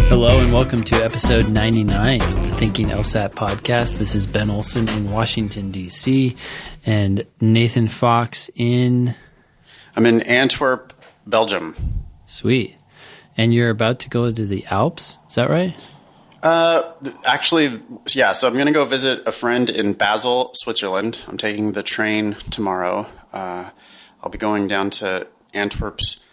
Hello and welcome to episode 99 of the Thinking LSAT podcast. This is Ben Olson in Washington, D.C. and Nathan Fox in... I'm in Antwerp, Belgium. Sweet. And you're about to go to the Alps, is that right? Actually, yeah, so I'm going to go visit a friend in Basel, Switzerland. I'm taking the train tomorrow. I'll be going down to Antwerp's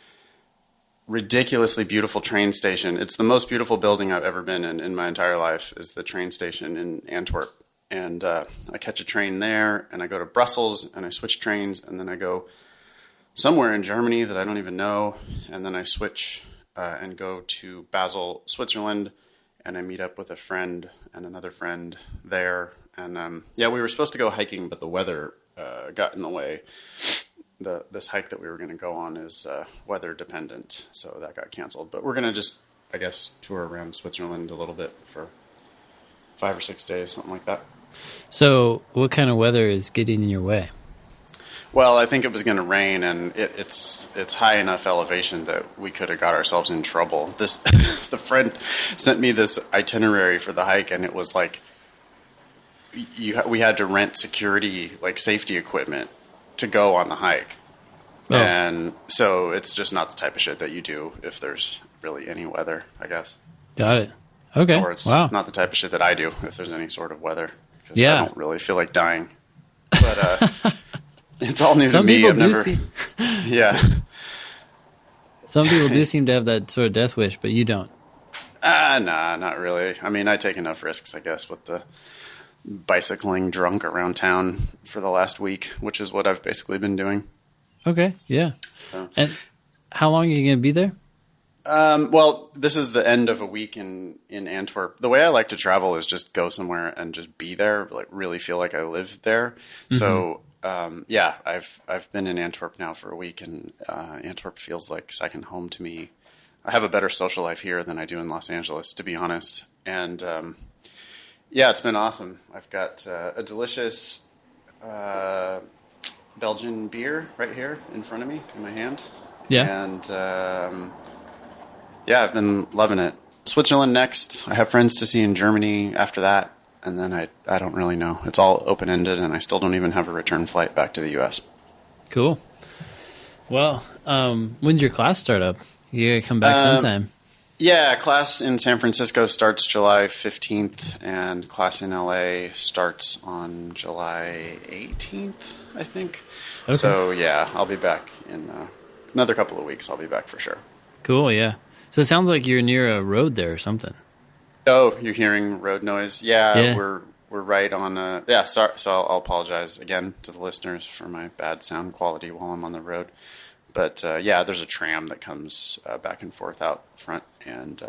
ridiculously beautiful train station. It's the most beautiful building I've ever been in my entire life, is the train station in Antwerp. And I catch a train there, and I go to Brussels, and I switch trains, and then I go somewhere in Germany that I don't even know, and then I switch and go to Basel, Switzerland, and I meet up with a friend and another friend there. And we were supposed to go hiking, but the weather got in the way. This hike that we were going to go on is weather dependent, so that got canceled. But we're going to just, I guess, tour around Switzerland a little bit for 5 or 6 days, something like that. So what kind of weather is getting in your way? Well, I think it was going to rain, and it's high enough elevation that we could have got ourselves in trouble. The friend sent me this itinerary for the hike, and it was like we had to rent security, like safety equipment, to go on the hike. Oh. And so it's just not the type of shit that you do if there's really any weather, I guess. Got it. Okay. Or it's wow. not the type of shit that I do if there's any sort of weather. Because yeah. I don't really feel like dying. But it's all new Some to me. People do seem... Yeah. Some people do seem to have that sort of death wish, but you don't. Nah, not really. I mean, I take enough risks, I guess, with the bicycling drunk around town for the last week, which is what I've basically been doing. Okay, yeah. So. And how long are you going to be there? Well, this is the end of a week in Antwerp. The way I like to travel is just go somewhere and just be there, like really feel like I live there. Mm-hmm. So, I've been in Antwerp now for a week, and Antwerp feels like second home to me. I have a better social life here than I do in Los Angeles, to be honest. And yeah, it's been awesome. I've got a delicious Belgian beer right here in front of me in my hand. Yeah. And I've been loving it. Switzerland next. I have friends to see in Germany after that. And then I don't really know. It's all open-ended, and I still don't even have a return flight back to the U.S. Cool. Well, when's your class start up? You gotta come back sometime. Yeah, class in San Francisco starts July 15th, and class in LA starts on July 18th, I think. Okay. So, yeah, I'll be back in another couple of weeks. I'll be back for sure. Cool, yeah. So it sounds like you're near a road there or something. Oh, you're hearing road noise? Yeah. We're right on so I'll apologize again to the listeners for my bad sound quality while I'm on the road. But, there's a tram that comes back and forth out front, and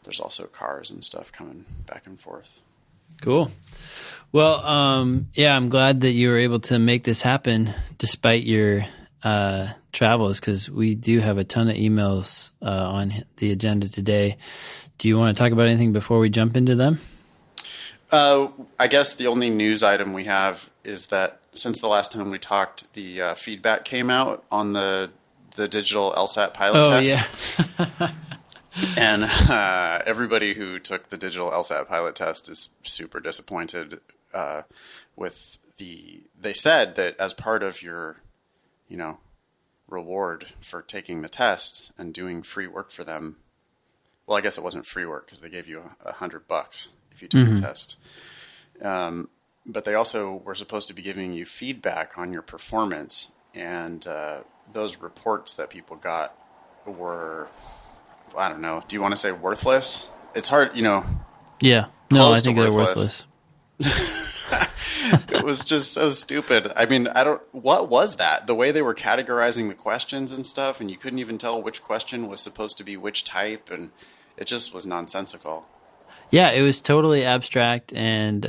there's also cars and stuff coming back and forth. Cool. Well, I'm glad that you were able to make this happen despite your travels, because we do have a ton of emails on the agenda today. Do you want to talk about anything before we jump into them? I guess the only news item we have is that since the last time we talked, the feedback came out on the digital LSAT pilot test. Yeah. And everybody who took the digital LSAT pilot test is super disappointed they said that as part of your, reward for taking the test and doing free work for them. Well, I guess it wasn't free work because they gave you $100 if you took the test. But they also were supposed to be giving you feedback on your performance, and those reports that people got were, I don't know, do you want to say worthless? It's hard, Yeah. No, I think they're worthless. It was just so stupid. I mean, what was that? The way they were categorizing the questions and stuff, and you couldn't even tell which question was supposed to be which type, and it just was nonsensical. Yeah, it was totally abstract, and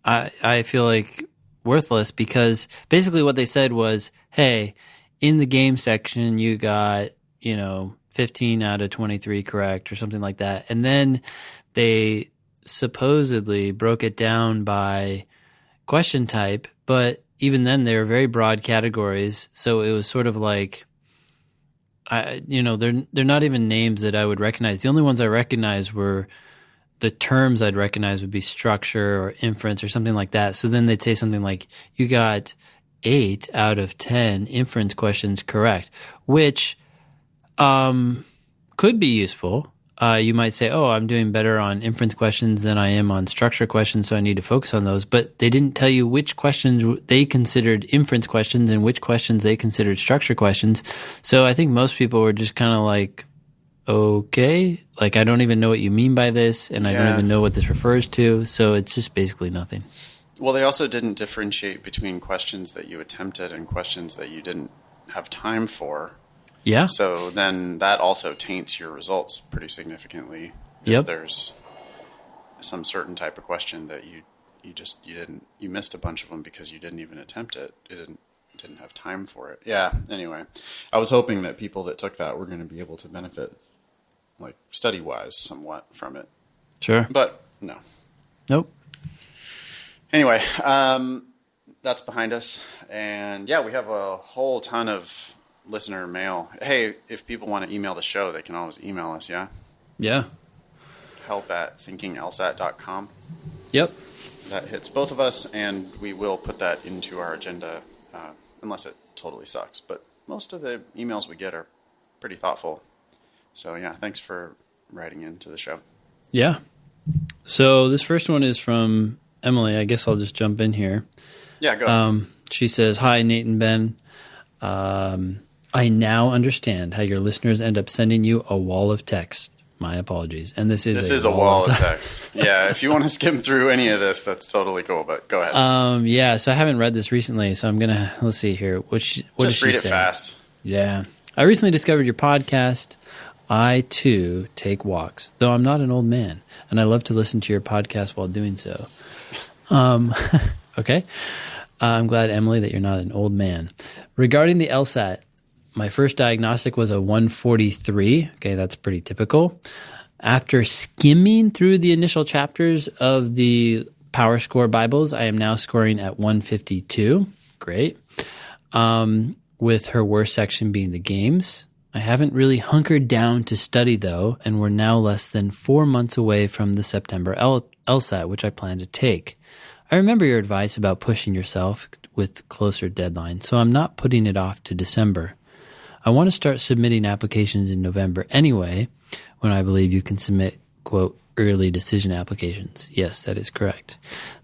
I feel like worthless, because basically what they said was, hey, in the game section you got, 15 out of 23 correct or something like that. And then they supposedly broke it down by question type, but even then they were very broad categories. So it was sort of like they're not even names that I would recognize. The only ones I recognize were the terms I'd recognize would be structure or inference or something like that. So then they'd say something like, you got 8 out of 10 inference questions correct, which could be useful. You might say, oh, I'm doing better on inference questions than I am on structure questions, so I need to focus on those. But they didn't tell you which questions they considered inference questions and which questions they considered structure questions. So I think most people were just kind of like, okay, like I don't even know what you mean by this, and I don't even know what this refers to. So it's just basically nothing. Well, they also didn't differentiate between questions that you attempted and questions that you didn't have time for. Yeah. So then that also taints your results pretty significantly. Yep. If there's some certain type of question that you missed a bunch of them because you didn't even attempt it. You didn't have time for it. Yeah. Anyway, I was hoping that people that took that were going to be able to benefit, like study wise, somewhat from it. Sure. But no. Nope. Anyway, that's behind us, and yeah, we have a whole ton of listener mail. Hey, if people want to email the show, they can always email us, yeah? Yeah. help@thinkinglsat.com. Yep. That hits both of us, and we will put that into our agenda, unless it totally sucks. But most of the emails we get are pretty thoughtful. So yeah, thanks for writing into the show. Yeah. So this first one is from Emily. I guess I'll just jump in here. Yeah, go. She says, hi, Nate and Ben. I now understand how your listeners end up sending you a wall of text. My apologies. And this is a wall of text. Yeah, if you want to skim through any of this, that's totally cool, but go ahead. Yeah, so I haven't read this recently, so I'm going to, let's see here. What does she say? Just read it fast. Yeah. I recently discovered your podcast. I, too, take walks, though I'm not an old man, and I love to listen to your podcast while doing so. Okay. I'm glad, Emily, that you're not an old man. Regarding the LSAT, my first diagnostic was a 143. Okay, that's pretty typical. After skimming through the initial chapters of the Power Score Bibles, I am now scoring at 152. Great. With her worst section being the games. I haven't really hunkered down to study, though, and we're now less than 4 months away from the September LSAT, which I plan to take. I remember your advice about pushing yourself with closer deadlines, so I'm not putting it off to December. I want to start submitting applications in November anyway, when I believe you can submit, quote, early decision applications. Yes, that is correct.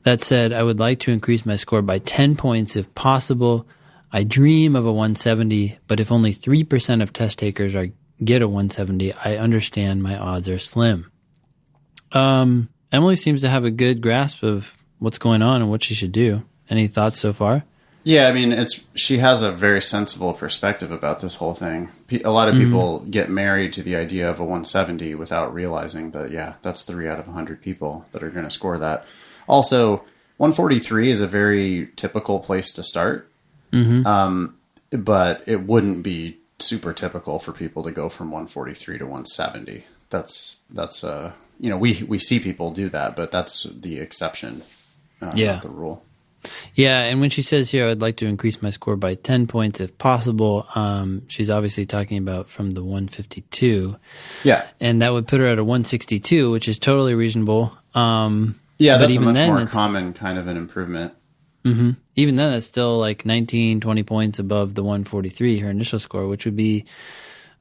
That said, I would like to increase my score by 10 points if possible. I dream of a 170, but if only 3% of test takers get a 170, I understand my odds are slim. Emily seems to have a good grasp of what's going on and what she should do. Any thoughts so far? Yeah, I mean, she has a very sensible perspective about this whole thing. A lot of people get married to the idea of a 170 without realizing that, yeah, that's 3 out of 100 people that are going to score that. Also, 143 is a very typical place to start, but it wouldn't be super typical for people to go from 143 to 170. That's we see people do that, but that's the exception, not the rule. Yeah, and when she says here, I'd like to increase my score by 10 points if possible, she's obviously talking about from the 152. Yeah. And that would put her at a 162, which is totally reasonable. Yeah, that's a much more common kind of an improvement. Mm-hmm. Even then, that's still like 19, 20 points above the 143, her initial score, which would be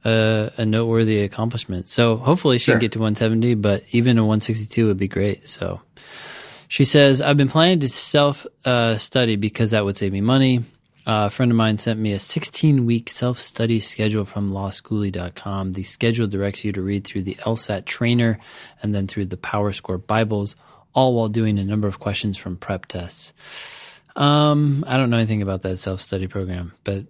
a noteworthy accomplishment. So hopefully she can get to 170, but even a 162 would be great. So she says, I've been planning to self-study because that would save me money. A friend of mine sent me a 16-week self-study schedule from lawschooly.com. The schedule directs you to read through the LSAT trainer and then through the Power Score Bibles, all while doing a number of questions from prep tests. I don't know anything about that self-study program, but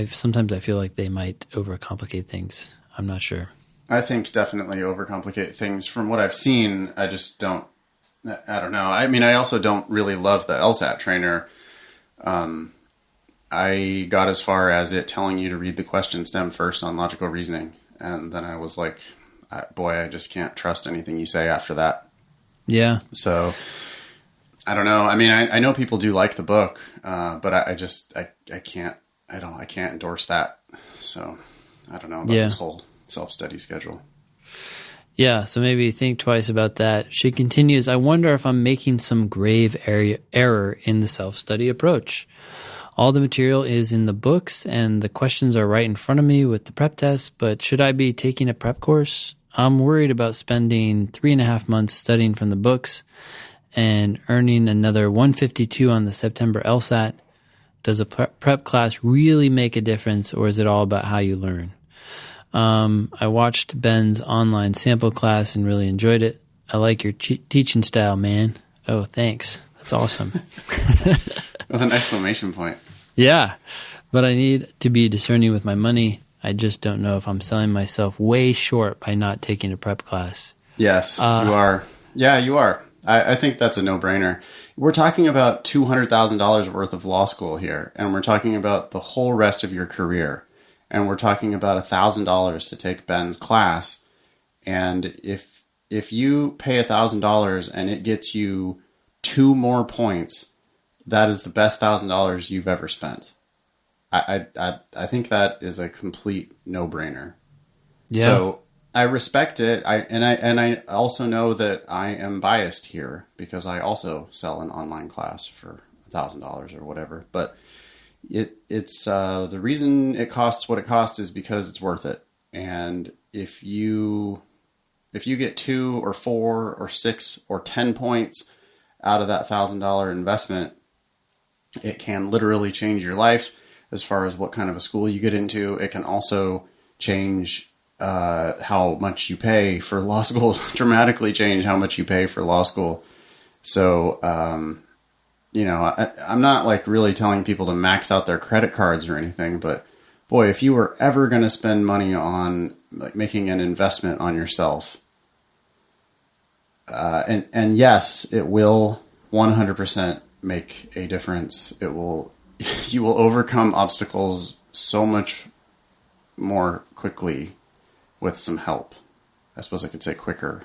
sometimes I feel like they might overcomplicate things. I'm not sure. I think definitely overcomplicate things. From what I've seen, I just don't. I don't know. I mean, I also don't really love the LSAT trainer. I got as far as it telling you to read the question stem first on logical reasoning. And then I was like, boy, I just can't trust anything you say after that. Yeah. So I don't know. I mean, I know people do like the book, but I can't endorse that. So I don't know about Yeah. this whole self-study schedule. Yeah, so maybe think twice about that. She continues, I wonder if I'm making some grave error in the self-study approach. All the material is in the books and the questions are right in front of me with the prep test, but should I be taking a prep course? I'm worried about spending 3.5 months studying from the books and earning another 152 on the September LSAT. Does a prep class really make a difference, or is it all about how you learn? I watched Ben's online sample class and really enjoyed it. I like your teaching style, man. Oh, thanks. That's awesome. With an exclamation point. Yeah, but I need to be discerning with my money. I just don't know if I'm selling myself way short by not taking a prep class. Yes, you are. Yeah, you are. I think that's a no-brainer. We're talking about $200,000 worth of law school here, and we're talking about the whole rest of your career. And we're talking about $1,000 to take Ben's class. And if you pay $1,000 and it gets you 2 more points, that is the best $1,000 you've ever spent. I think that is a complete no-brainer. Yeah. So I respect it. I also know that I am biased here because I also sell an online class for $1,000 or whatever. But it's the reason it costs what it costs is because it's worth it. And if you get 2 or 4 or 6 or 10 points out of that $1,000 investment, it can literally change your life as far as what kind of a school you get into. It can also change how much you pay for law school, dramatically change how much you pay for law school. So, I'm not like really telling people to max out their credit cards or anything, but boy, if you were ever going to spend money on like making an investment on yourself, and yes, it will 100% make a difference. You will overcome obstacles so much more quickly with some help. I suppose I could say quicker,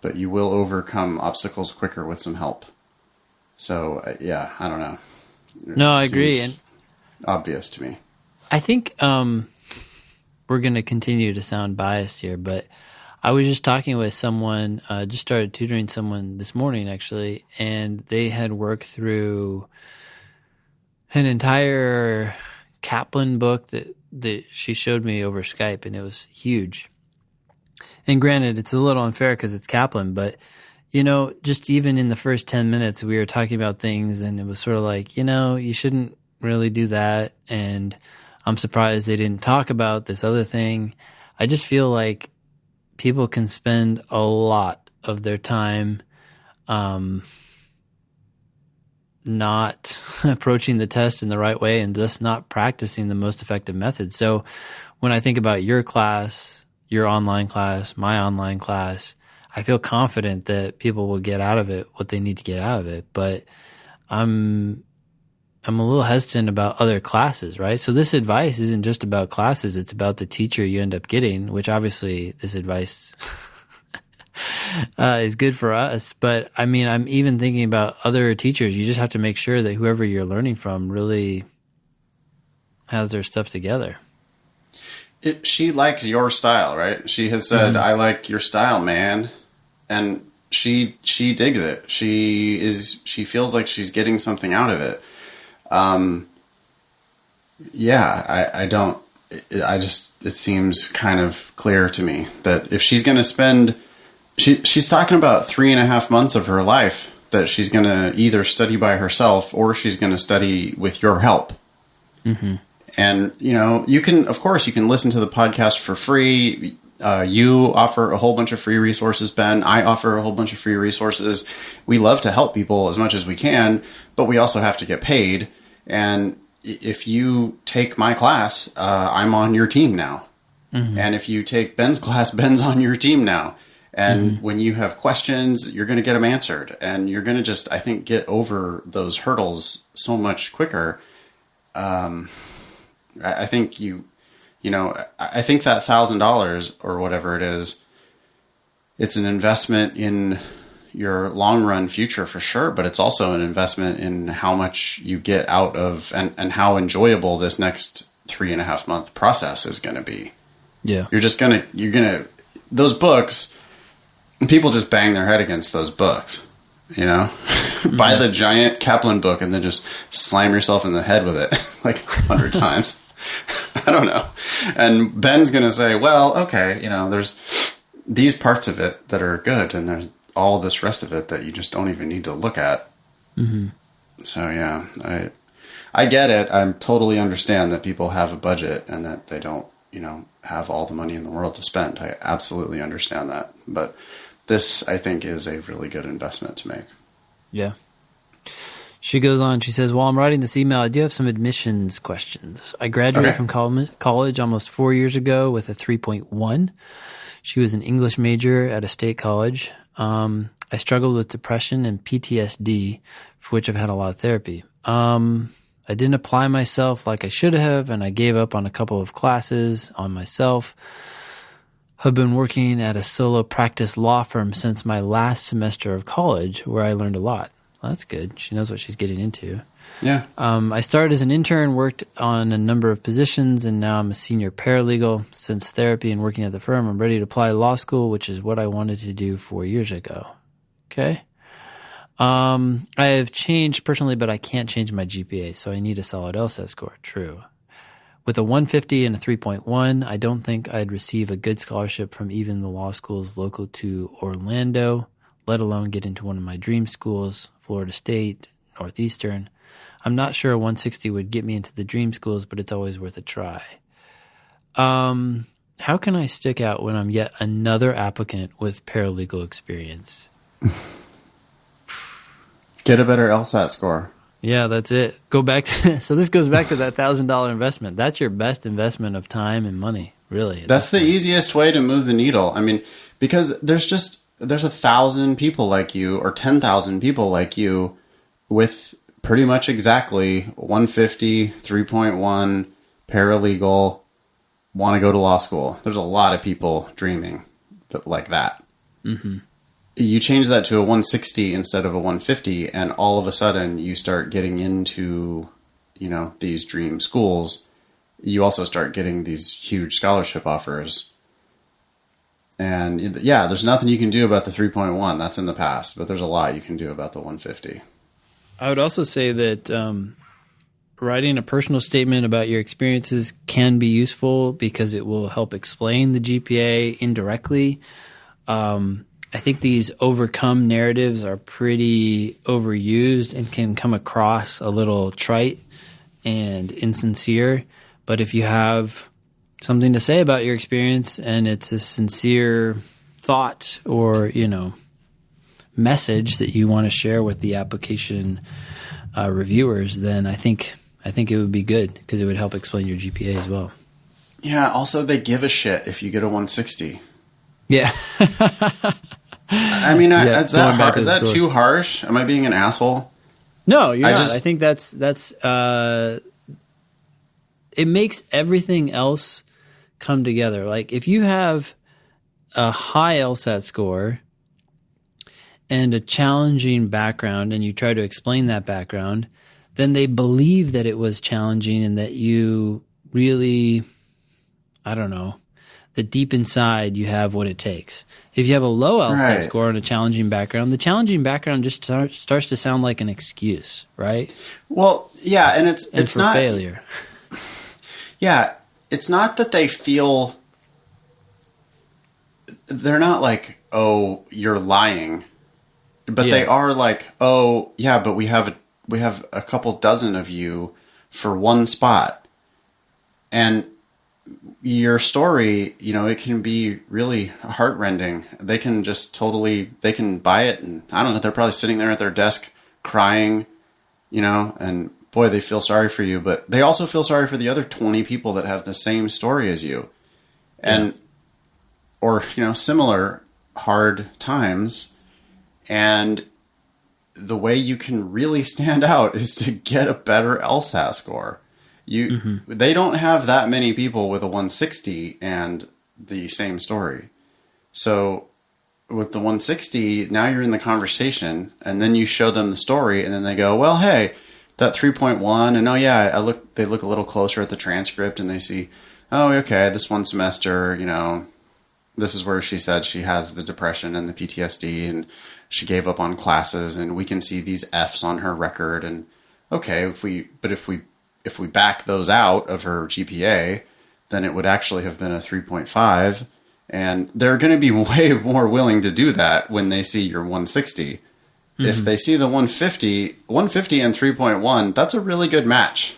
but you will overcome obstacles quicker with some help. So, I don't know. No, I agree. And obvious to me. I think we're going to continue to sound biased here, but I was just talking with someone, just started tutoring someone this morning, actually, and they had worked through an entire Kaplan book that she showed me over Skype, and it was huge. And granted, it's a little unfair because it's Kaplan, but just even in the first 10 minutes, we were talking about things and it was sort of like, you shouldn't really do that. And I'm surprised they didn't talk about this other thing. I just feel like people can spend a lot of their time not approaching the test in the right way and thus not practicing the most effective method. So when I think about your class, your online class, my online class, I feel confident that people will get out of it what they need to get out of it, but I'm a little hesitant about other classes, right? So this advice isn't just about classes, it's about the teacher you end up getting, which obviously this advice is good for us, but I mean, I'm even thinking about other teachers. You just have to make sure that whoever you're learning from really has their stuff together. She likes your style, right? She has said, I like your style, man. And she digs it. She feels like she's getting something out of it. It seems kind of clear to me that if she's going to spend, she's talking about 3.5 months of her life that she's going to either study by herself or she's going to study with your help. Mm-hmm. And, you can listen to the podcast for free. You offer a whole bunch of free resources, Ben. I offer a whole bunch of free resources. We love to help people as much as we can, but we also have to get paid. And if you take my class, I'm on your team now. Mm-hmm. And if you take Ben's class, Ben's on your team now. And when you have questions, you're going to get them answered. And you're going to just, I think, get over those hurdles so much quicker. I think I think that $1,000 or whatever it is, it's an investment in your long run future for sure, but it's also an investment in how much you get out of and how enjoyable this next 3.5 month process is going to be. Yeah. You're gonna those books, people just bang their head against those books, you know? Buy the giant Kaplan book and then just slam yourself in the head with it like 100 times. I don't know. And Ben's going to say, well, okay, you know, there's these parts of it that are good, and there's all this rest of it that you just don't even need to look at. Mm-hmm. So, yeah, I get it. I totally understand that people have a budget and that they don't, you know, have all the money in the world to spend. I absolutely understand that. But this, I think, is a really good investment to make. Yeah. She goes on, she says, while I'm writing this email, I do have some admissions questions. I graduated from college almost 4 years ago with a 3.1. She was an English major at a state college. I struggled with depression and PTSD, for which I've had a lot of therapy. I didn't apply myself like I should have, and I gave up on a couple of classes on myself. I've been working at a solo practice law firm since my last semester of college, where I learned a lot. Well, that's good. She knows what she's getting into. Yeah. I started as an intern, worked on a number of positions, and now I'm a senior paralegal. Since therapy and working at the firm, I'm ready to apply to law school, which is what I wanted to do 4 years ago. Okay. I have changed personally, but I can't change my GPA, so I need a solid LSAT score. True. With a 150 and a 3.1, I don't think I'd receive a good scholarship from even the law schools local to Orlando, let alone get into one of my dream schools, Florida State, Northeastern. I'm not sure a 160 would get me into the dream schools, but it's always worth a try. How can I stick out when I'm yet another applicant with paralegal experience? Get a better LSAT score. Yeah, that's it. Go back to, so this goes back to that $1,000 investment. That's your best investment of time and money, really. That's the easiest way to move the needle. I mean, because there's 1,000 people like you or 10,000 people like you with pretty much exactly 150, 3.1, paralegal, want to go to law school. There's a lot of people dreaming like that. Mm-hmm. You change that to a 160 instead of a 150, and all of a sudden you start getting into, you know, these dream schools. You also start getting these huge scholarship offers. And yeah, there's nothing you can do about the 3.1. That's in the past, but there's a lot you can do about the 150. I would also say that writing a personal statement about your experiences can be useful because it will help explain the GPA indirectly. I think these overcome narratives are pretty overused and can come across a little trite and insincere. But if you have something to say about your experience and it's a sincere thought or, you know, message that you want to share with the application reviewers, then I think it would be good because it would help explain your GPA as well. Yeah. Also, they give a shit if you get a 160. Yeah. I mean, is that too harsh? Am I being an asshole? No, you're not. I think that's it makes everything else come together. Like if you have a high LSAT score and a challenging background and you try to explain that background, then they believe that it was challenging and that you really, I don't know, that deep inside you have what it takes. If you have a low LSAT score and a challenging background, the challenging background just starts to sound like an excuse, right? Well, yeah, and it's not failure. Yeah, it's not that they feel. They're not like, oh, you're lying, but they are like, oh, yeah, but we have a couple dozen of you for one spot, and your story, you know, it can be really heartrending. They can they can buy it, and I don't know, they're probably sitting there at their desk crying, you know, and boy, they feel sorry for you, but they also feel sorry for the other 20 people that have the same story as you. And, or, you know, similar hard times. And the way you can really stand out is to get a better LSAT score. They don't have that many people with a 160 and the same story. So with the 160, now you're in the conversation, and then you show them the story, and then they go, well, hey, that 3.1, and oh yeah, they look a little closer at the transcript, and they see, oh, okay, this one semester, this is where she said she has the depression and the PTSD and she gave up on classes and we can see these F's on her record. And okay, if we back those out of her GPA, then it would actually have been a 3.5. And they're going to be way more willing to do that when they see your 160. Mm-hmm. If they see the 150 and 3.1, that's a really good match.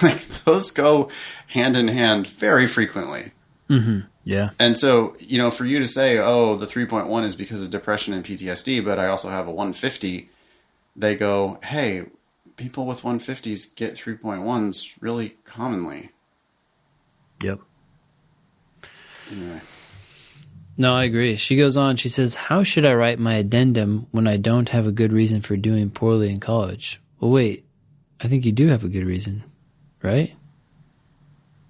Like those go hand in hand very frequently. Mm-hmm. Yeah. And so, for you to say, oh, the 3.1 is because of depression and PTSD, but I also have a 150, they go, hey, people with 150s get 3.1s really commonly. Yep. Anyway. No, I agree. She goes on, she says, how should I write my addendum when I don't have a good reason for doing poorly in college? Well, wait, I think you do have a good reason, right?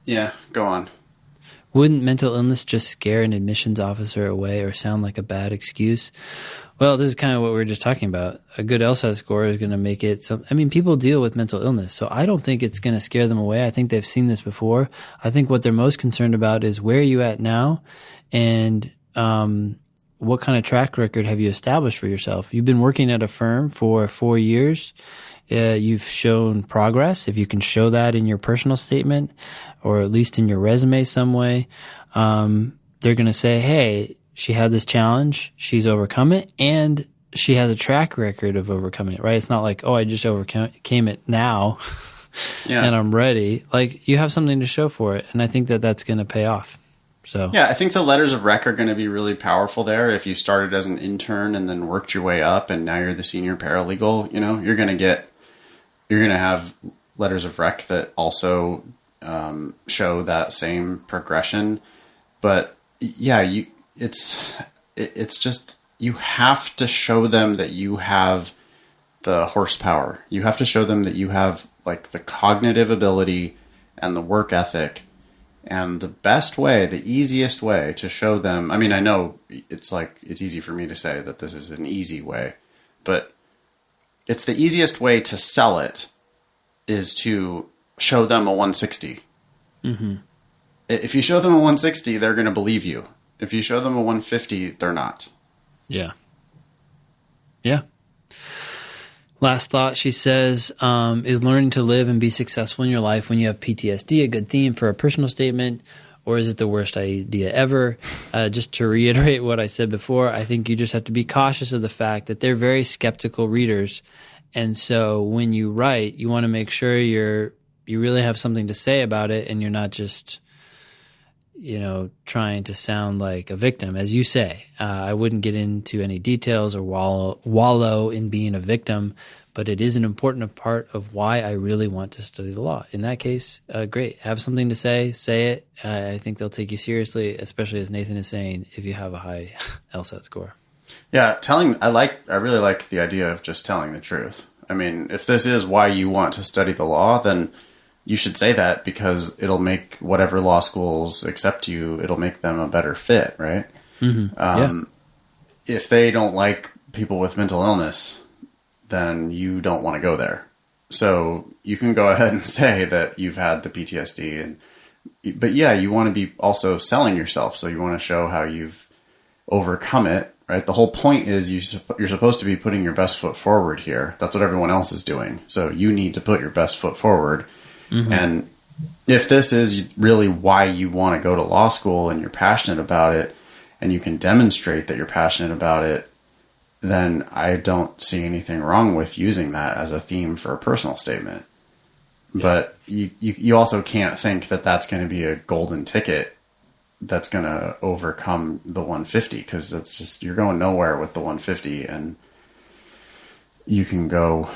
Yeah, go on. Wouldn't mental illness just scare an admissions officer away or sound like a bad excuse? Well, this is kind of what we were just talking about. A good LSAT score is going to make it people deal with mental illness, so I don't think it's going to scare them away. I think they've seen this before. I think what they're most concerned about is where are you at now and what kind of track record have you established for yourself? You've been working at a firm for 4 years. You've shown progress. If you can show that in your personal statement or at least in your resume some way, they're going to say, hey, she had this challenge, she's overcome it, and she has a track record of overcoming it, right? It's not like, oh, I just overcame it now and I'm ready. Like, you have something to show for it, and I think that that's going to pay off. So yeah, I think the letters of rec are going to be really powerful there. If you started as an intern and then worked your way up and now you're the senior paralegal, you're going to have letters of rec that also show that same progression. But yeah, it's just, you have to show them that you have the horsepower. You have to show them that you have like the cognitive ability and the work ethic. And the best way, the easiest way to show them, I know it's easy for me to say that this is an easy way, but it's the easiest way to sell it is to show them a 160. Mm-hmm. If you show them a 160, they're going to believe you. If you show them a 150, they're not. Yeah. Yeah. Last thought, she says, is learning to live and be successful in your life when you have PTSD a good theme for a personal statement, or is it the worst idea ever? Just to reiterate what I said before, I think you just have to be cautious of the fact that they're very skeptical readers. And so when you write, you want to make sure you really have something to say about it and you're not just, trying to sound like a victim. As you say, I wouldn't get into any details or wallow in being a victim, but it is an important part of why I really want to study the law. In that case, great. Have something to say it. I think they'll take you seriously, especially as Nathan is saying, if you have a high LSAT score. Yeah, I really like the idea of just telling the truth. If this is why you want to study the law, then you should say that because it'll make whatever law schools accept you, it'll make them a better fit, right? Mm-hmm. If they don't like people with mental illness, then you don't want to go there. So you can go ahead and say that you've had the PTSD, but yeah, you want to be also selling yourself. So you want to show how you've overcome it, right? The whole point is you're supposed to be putting your best foot forward here. That's what everyone else is doing. So you need to put your best foot forward. Mm-hmm. And if this is really why you want to go to law school and you're passionate about it and you can demonstrate that you're passionate about it, then I don't see anything wrong with using that as a theme for a personal statement. Yeah. But you also can't think that that's going to be a golden ticket that's going to overcome the 150 because it's just, you're going nowhere with the 150 and you can go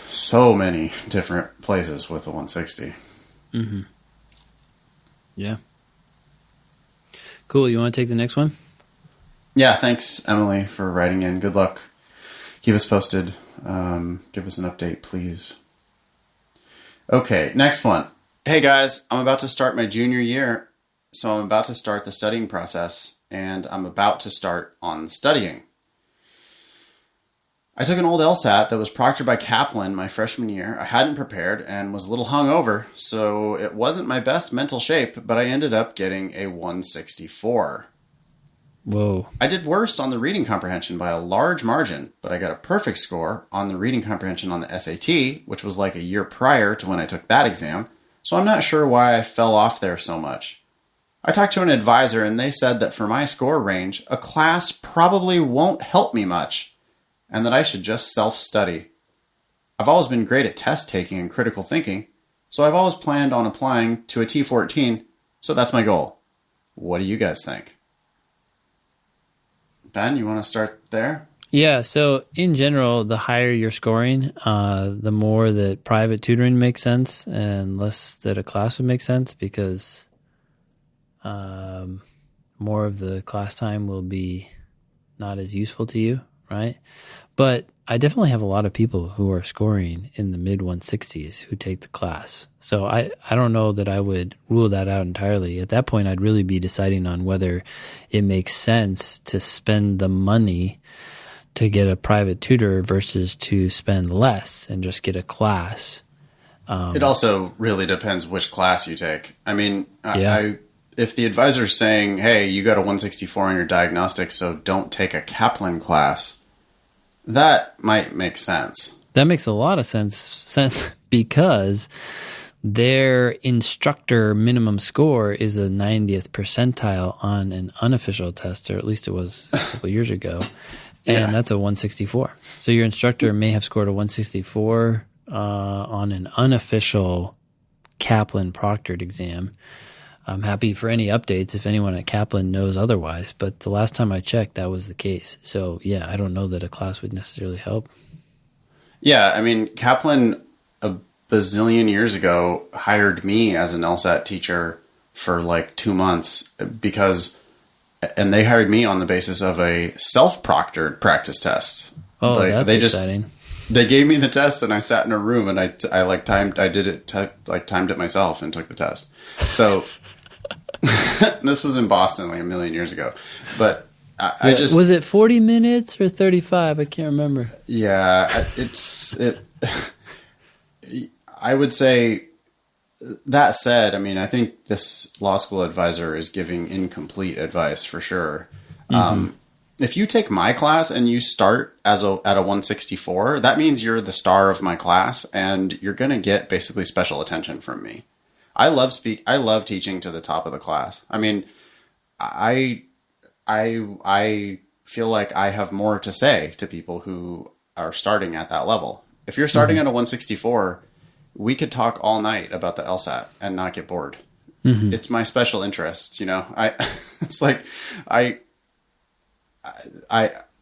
so many different places with the 160. Mm-hmm. Yeah. Cool. You want to take the next one? Yeah. Thanks, Emily, for writing in. Good luck. Keep us posted. Give us an update, please. Okay. Next one. Hey guys, I'm about to start my junior year. So I'm about to start the studying process and I'm about to start on studying. I took an old LSAT that was proctored by Kaplan my freshman year. I hadn't prepared and was a little hungover, so it wasn't my best mental shape, but I ended up getting a 164. Whoa. I did worst on the reading comprehension by a large margin, but I got a perfect score on the reading comprehension on the SAT, which was like a year prior to when I took that exam, so I'm not sure why I fell off there so much. I talked to an advisor and they said that for my score range, a class probably won't help me much, and that I should just self-study. I've always been great at test taking and critical thinking, so I've always planned on applying to a T14, so that's my goal. What do you guys think? Ben, you want to start there? Yeah, so in general, the higher you're scoring, the more that private tutoring makes sense and less that a class would make sense, because more of the class time will be not as useful to you, right? But I definitely have a lot of people who are scoring in the mid 160s who take the class. So I don't know that I would rule that out entirely. At that point, I'd really be deciding on whether it makes sense to spend the money to get a private tutor versus to spend less and just get a class. It also really depends which class you take. I mean, Yeah. if the advisor's saying, hey, you got a 164 on your diagnostic, so don't take a Kaplan class, that might make sense. That makes a lot of sense because their instructor minimum score is a 90th percentile on an unofficial test, or at least it was a couple years ago, and that's a 164. So your instructor may have scored a 164 on an unofficial Kaplan proctored exam. I'm happy for any updates if anyone at Kaplan knows otherwise, but the last time I checked, that was the case. So, yeah, I don't know that a class would necessarily help. Yeah, I mean, Kaplan a bazillion years ago hired me as an LSAT teacher for like 2 months and they hired me on the basis of a self-proctored practice test. Oh, that's exciting. They gave me the test and I sat in a room and I timed it myself and took the test. So this was in Boston like a million years ago, but I just, was it 40 minutes or 35? I can't remember. Yeah, I would say, that said, I mean, I think this law school advisor is giving incomplete advice for sure. Mm-hmm. If you take my class and you start at a 164, that means you're the star of my class and you're going to get basically special attention from me. I love teaching to the top of the class. I mean, I feel like I have more to say to people who are starting at that level. If you're starting at a 164, we could talk all night about the LSAT and not get bored. Mm-hmm. It's my special interest, you know.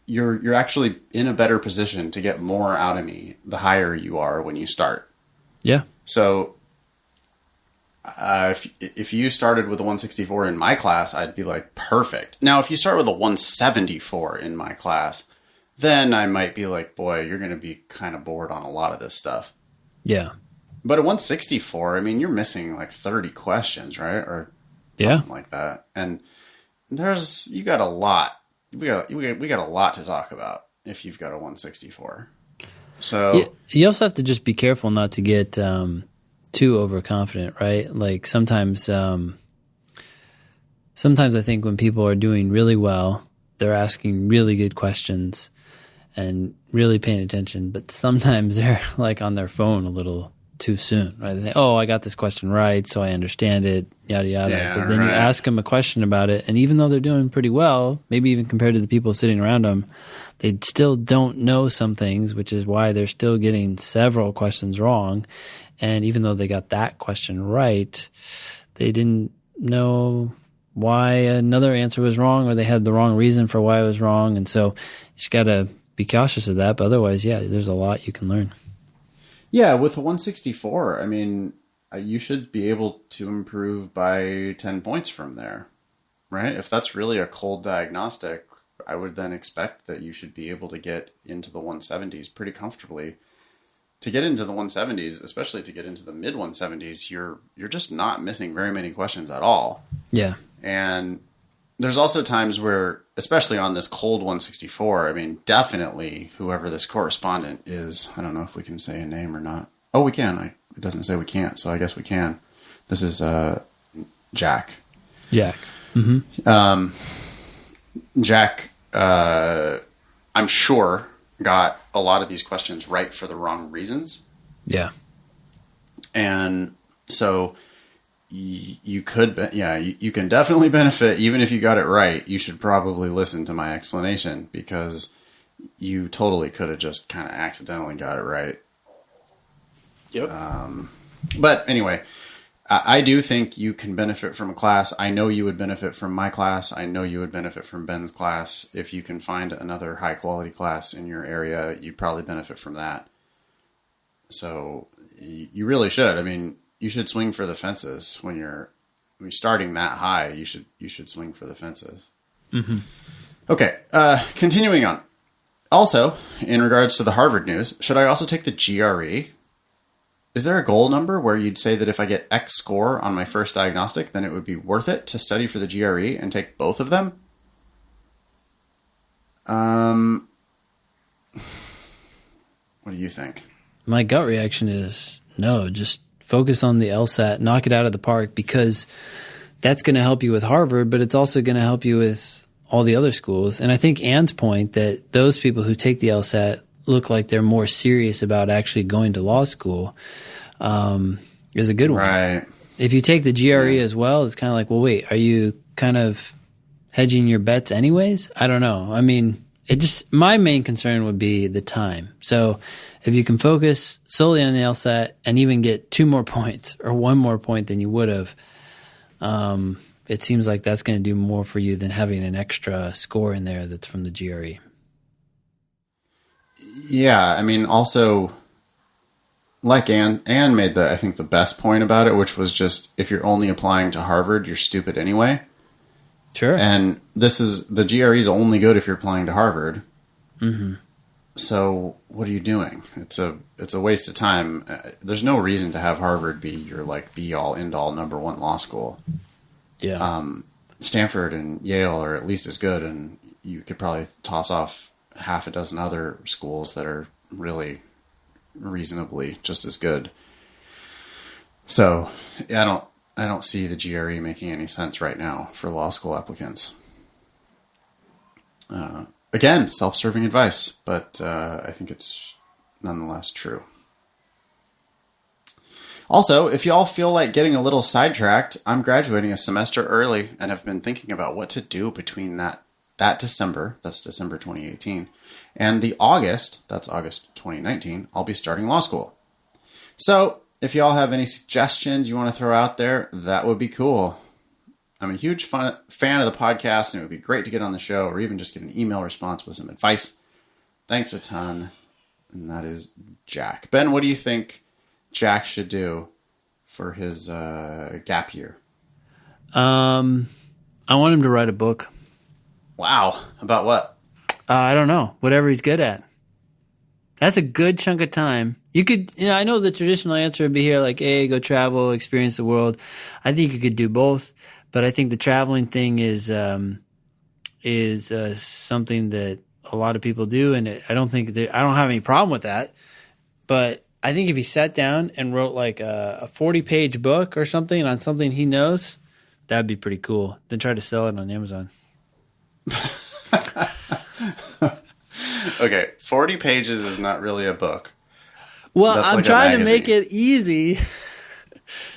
You're actually in a better position to get more out of me the higher you are when you start. Yeah. So if you started with a 164 in my class, I'd be like, perfect. Now, if you start with a 174 in my class, then I might be like, boy, you're going to be kind of bored on a lot of this stuff. Yeah. But a 164, I mean, you're missing like 30 questions, right? Or something like that. And you got a lot. We got a lot to talk about if you've got a 164. So you also have to just be careful not to get too overconfident, right? Like sometimes I think when people are doing really well, they're asking really good questions and really paying attention, but sometimes they're like on their phone a little too soon, right? They think, oh, I got this question right, so I understand it, yada, yada. Yeah, but then you ask them a question about it, and even though they're doing pretty well, maybe even compared to the people sitting around them, they still don't know some things, which is why they're still getting several questions wrong. And even though they got that question right, they didn't know why another answer was wrong, or they had the wrong reason for why it was wrong. And so you just got to be cautious of that. But otherwise, yeah, there's a lot you can learn. Yeah, with a 164, I mean, you should be able to improve by 10 points from there, right? If that's really a cold diagnostic, I would then expect that you should be able to get into the 170s pretty comfortably. To get into the 170s, especially to get into the mid 170s, you're just not missing very many questions at all. Yeah. And there's also times where, especially on this cold 164, I mean, definitely whoever this correspondent is, I don't know if we can say a name or not. Oh, we can. It doesn't say we can't, so I guess we can. This is Jack. Jack. Mm-hmm. Jack, I'm sure, got a lot of these questions right for the wrong reasons. Yeah. And so you could, you can definitely benefit. Even if you got it right, you should probably listen to my explanation, because you totally could have just kind of accidentally got it right. Yep. But anyway, I do think you can benefit from a class. I know you would benefit from my class. I know you would benefit from Ben's class. If you can find another high quality class in your area, you'd probably benefit from that. So you really should. I mean, you should swing for the fences when you're starting that high. You should swing for the fences. Mm-hmm. Okay. Continuing on. Also, in regards to the Harvard news, should I also take the GRE? Is there a goal number where you'd say that if I get X score on my first diagnostic, then it would be worth it to study for the GRE and take both of them? What do you think? My gut reaction is no, just focus on the LSAT, knock it out of the park, because that's going to help you with Harvard, but it's also going to help you with all the other schools. And I think Ann's point that those people who take the LSAT look like they're more serious about actually going to law school is a good one. Right. If you take the GRE as well, it's kind of like, well, wait, are you kind of hedging your bets anyways? I don't know. I mean, my main concern would be the time. So if you can focus solely on the LSAT and even get 2 more points or 1 more point than you would have, it seems like that's going to do more for you than having an extra score in there that's from the GRE. Yeah, I mean, also, like Ann made I think the best point about it, which was just, if you're only applying to Harvard, you're stupid anyway. Sure. And the GRE is only good if you're applying to Harvard. Mm-hmm. So what are you doing? It's a waste of time. There's no reason to have Harvard be your be all end all #1 law school. Yeah. Stanford and Yale are at least as good, and you could probably toss off half a dozen other schools that are really reasonably just as good. So I don't see the GRE making any sense right now for law school applicants. Again, self-serving advice, but I think it's nonetheless true. Also, if y'all feel like getting a little sidetracked, I'm graduating a semester early and have been thinking about what to do between that December, that's December 2018, and the August, that's August 2019, I'll be starting law school. So if y'all have any suggestions you want to throw out there, that would be cool. I'm a huge fan of the podcast, and it would be great to get on the show or even just get an email response with some advice. Thanks a ton. And that is Jack. Ben, what do you think Jack should do for his gap year? I want him to write a book. Wow. About what? I don't know. Whatever he's good at. That's a good chunk of time. You could, I know the traditional answer would be here, like, hey, go travel, experience the world. I think you could do both, but I think the traveling thing is something that a lot of people do, and I don't have any problem with that. But I think if he sat down and wrote like a 40-page book or something on something he knows, that'd be pretty cool. Then try to sell it on Amazon. Okay, 40 pages is not really a book. Well, that's I'm trying to make it easy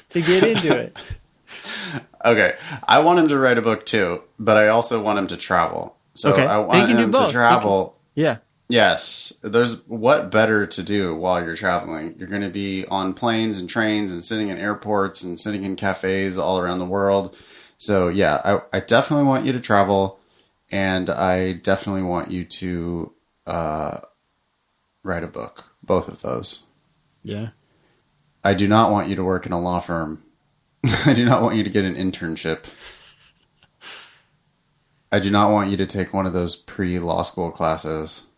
to get into it. Okay, I want him to write a book too, but I also want him to travel. So okay. I want him to travel. Yeah. Yes. There's what better to do while you're traveling? You're going to be on planes and trains and sitting in airports and sitting in cafes all around the world. So yeah, I definitely want you to travel, and I definitely want you to write a book. Both of those. Yeah. I do not want you to work in a law firm. I do not want you to get an internship. I do not want you to take one of those pre-law school classes.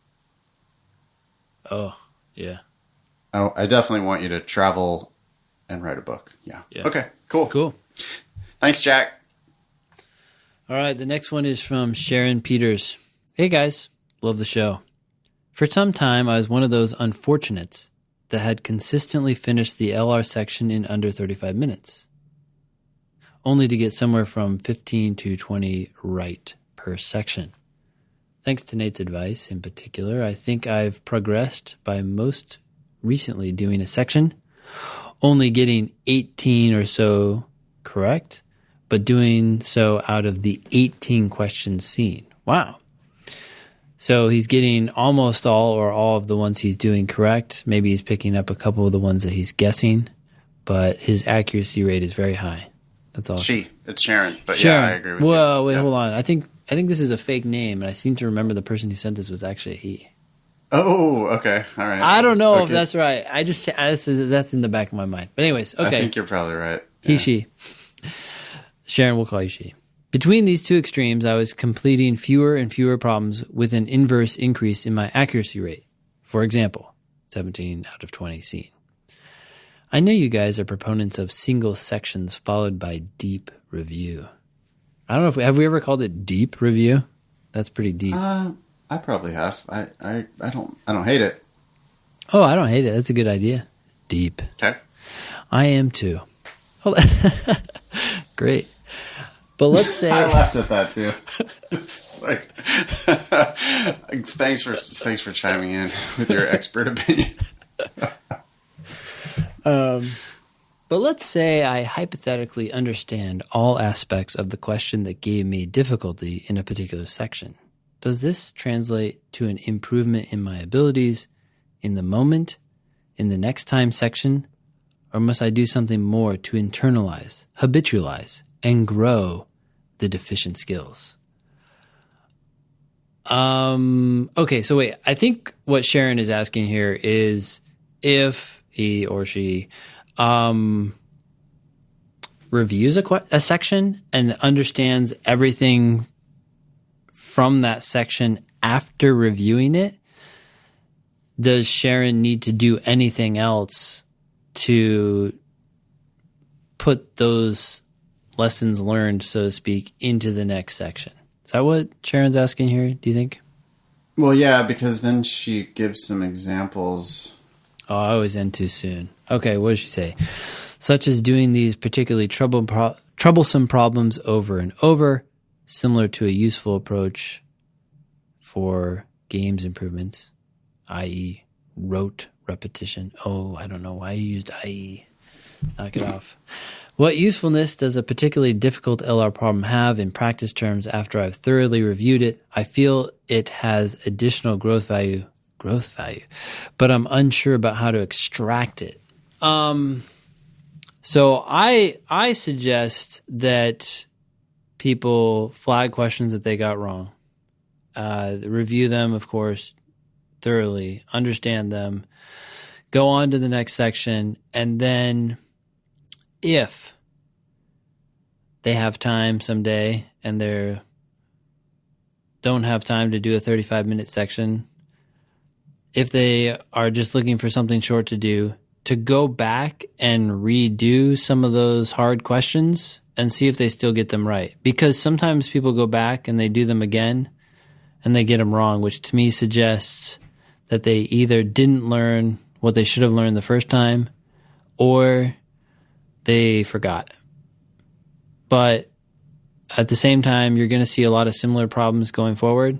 Oh, yeah. I definitely want you to travel and write a book. Yeah. Okay, cool. Cool. Thanks, Jack. All right, the next one is from Sharon Peters. Hey guys, love the show. For some time, I was one of those unfortunates that had consistently finished the LR section in under 35 minutes, only to get somewhere from 15 to 20 right per section. Thanks to Nate's advice in particular, I think I've progressed by most recently doing a section, only getting 18 or so correct, but doing so out of the 18 questions seen. Wow. So he's getting almost all or all of the ones he's doing correct. Maybe he's picking up a couple of the ones that he's guessing, but his accuracy rate is very high. That's all. It's Sharon. But Sharon. Yeah, I agree with you. Whoa, wait, hold on. I think this is a fake name, and I seem to remember the person who sent this was actually a he. Oh, okay. All right. I don't know if that's right. That's in the back of my mind. But anyways, okay. I think you're probably right. Yeah. He, she. Sharon, we'll call you she. Between these two extremes, I was completing fewer and fewer problems with an inverse increase in my accuracy rate. For example, 17 out of 20 seen. I know you guys are proponents of single sections followed by deep review. I don't know have we ever called it deep review? That's pretty deep. I probably have. I don't hate it. Oh, I don't hate it. That's a good idea. Deep. Okay. I am too. Great. But let's say I laughed at that too. It's like, thanks for chiming in with your expert opinion. But let's say I hypothetically understand all aspects of the question that gave me difficulty in a particular section. Does this translate to an improvement in my abilities in the moment, in the next time section, or must I do something more to internalize, habitualize, and grow the deficient skills? Okay, so wait. I think what Sharon is asking here is if he or she reviews a section and understands everything from that section after reviewing it, does Sharon need to do anything else to put those lessons learned, so to speak, into the next section? Is that what Sharon's asking here, do you think? Well, yeah, because then she gives some examples. Oh, I always end too soon. Okay, what does she say? Such as doing these particularly troublesome problems over and over, similar to a useful approach for games improvements, i.e. rote repetition. Oh, I don't know why you used i.e. Knock it off. What usefulness does a particularly difficult LR problem have in practice terms after I've thoroughly reviewed it? I feel it has additional growth value, but I'm unsure about how to extract it. So I suggest that people flag questions that they got wrong, review them, of course, thoroughly, understand them, go on to the next section, and then if they have time someday and they don't have time to do a 35-minute section, if they are just looking for something short to do, to go back and redo some of those hard questions and see if they still get them right. Because sometimes people go back and they do them again and they get them wrong, which to me suggests that they either didn't learn what they should have learned the first time or they forgot. But at the same time, you're going to see a lot of similar problems going forward.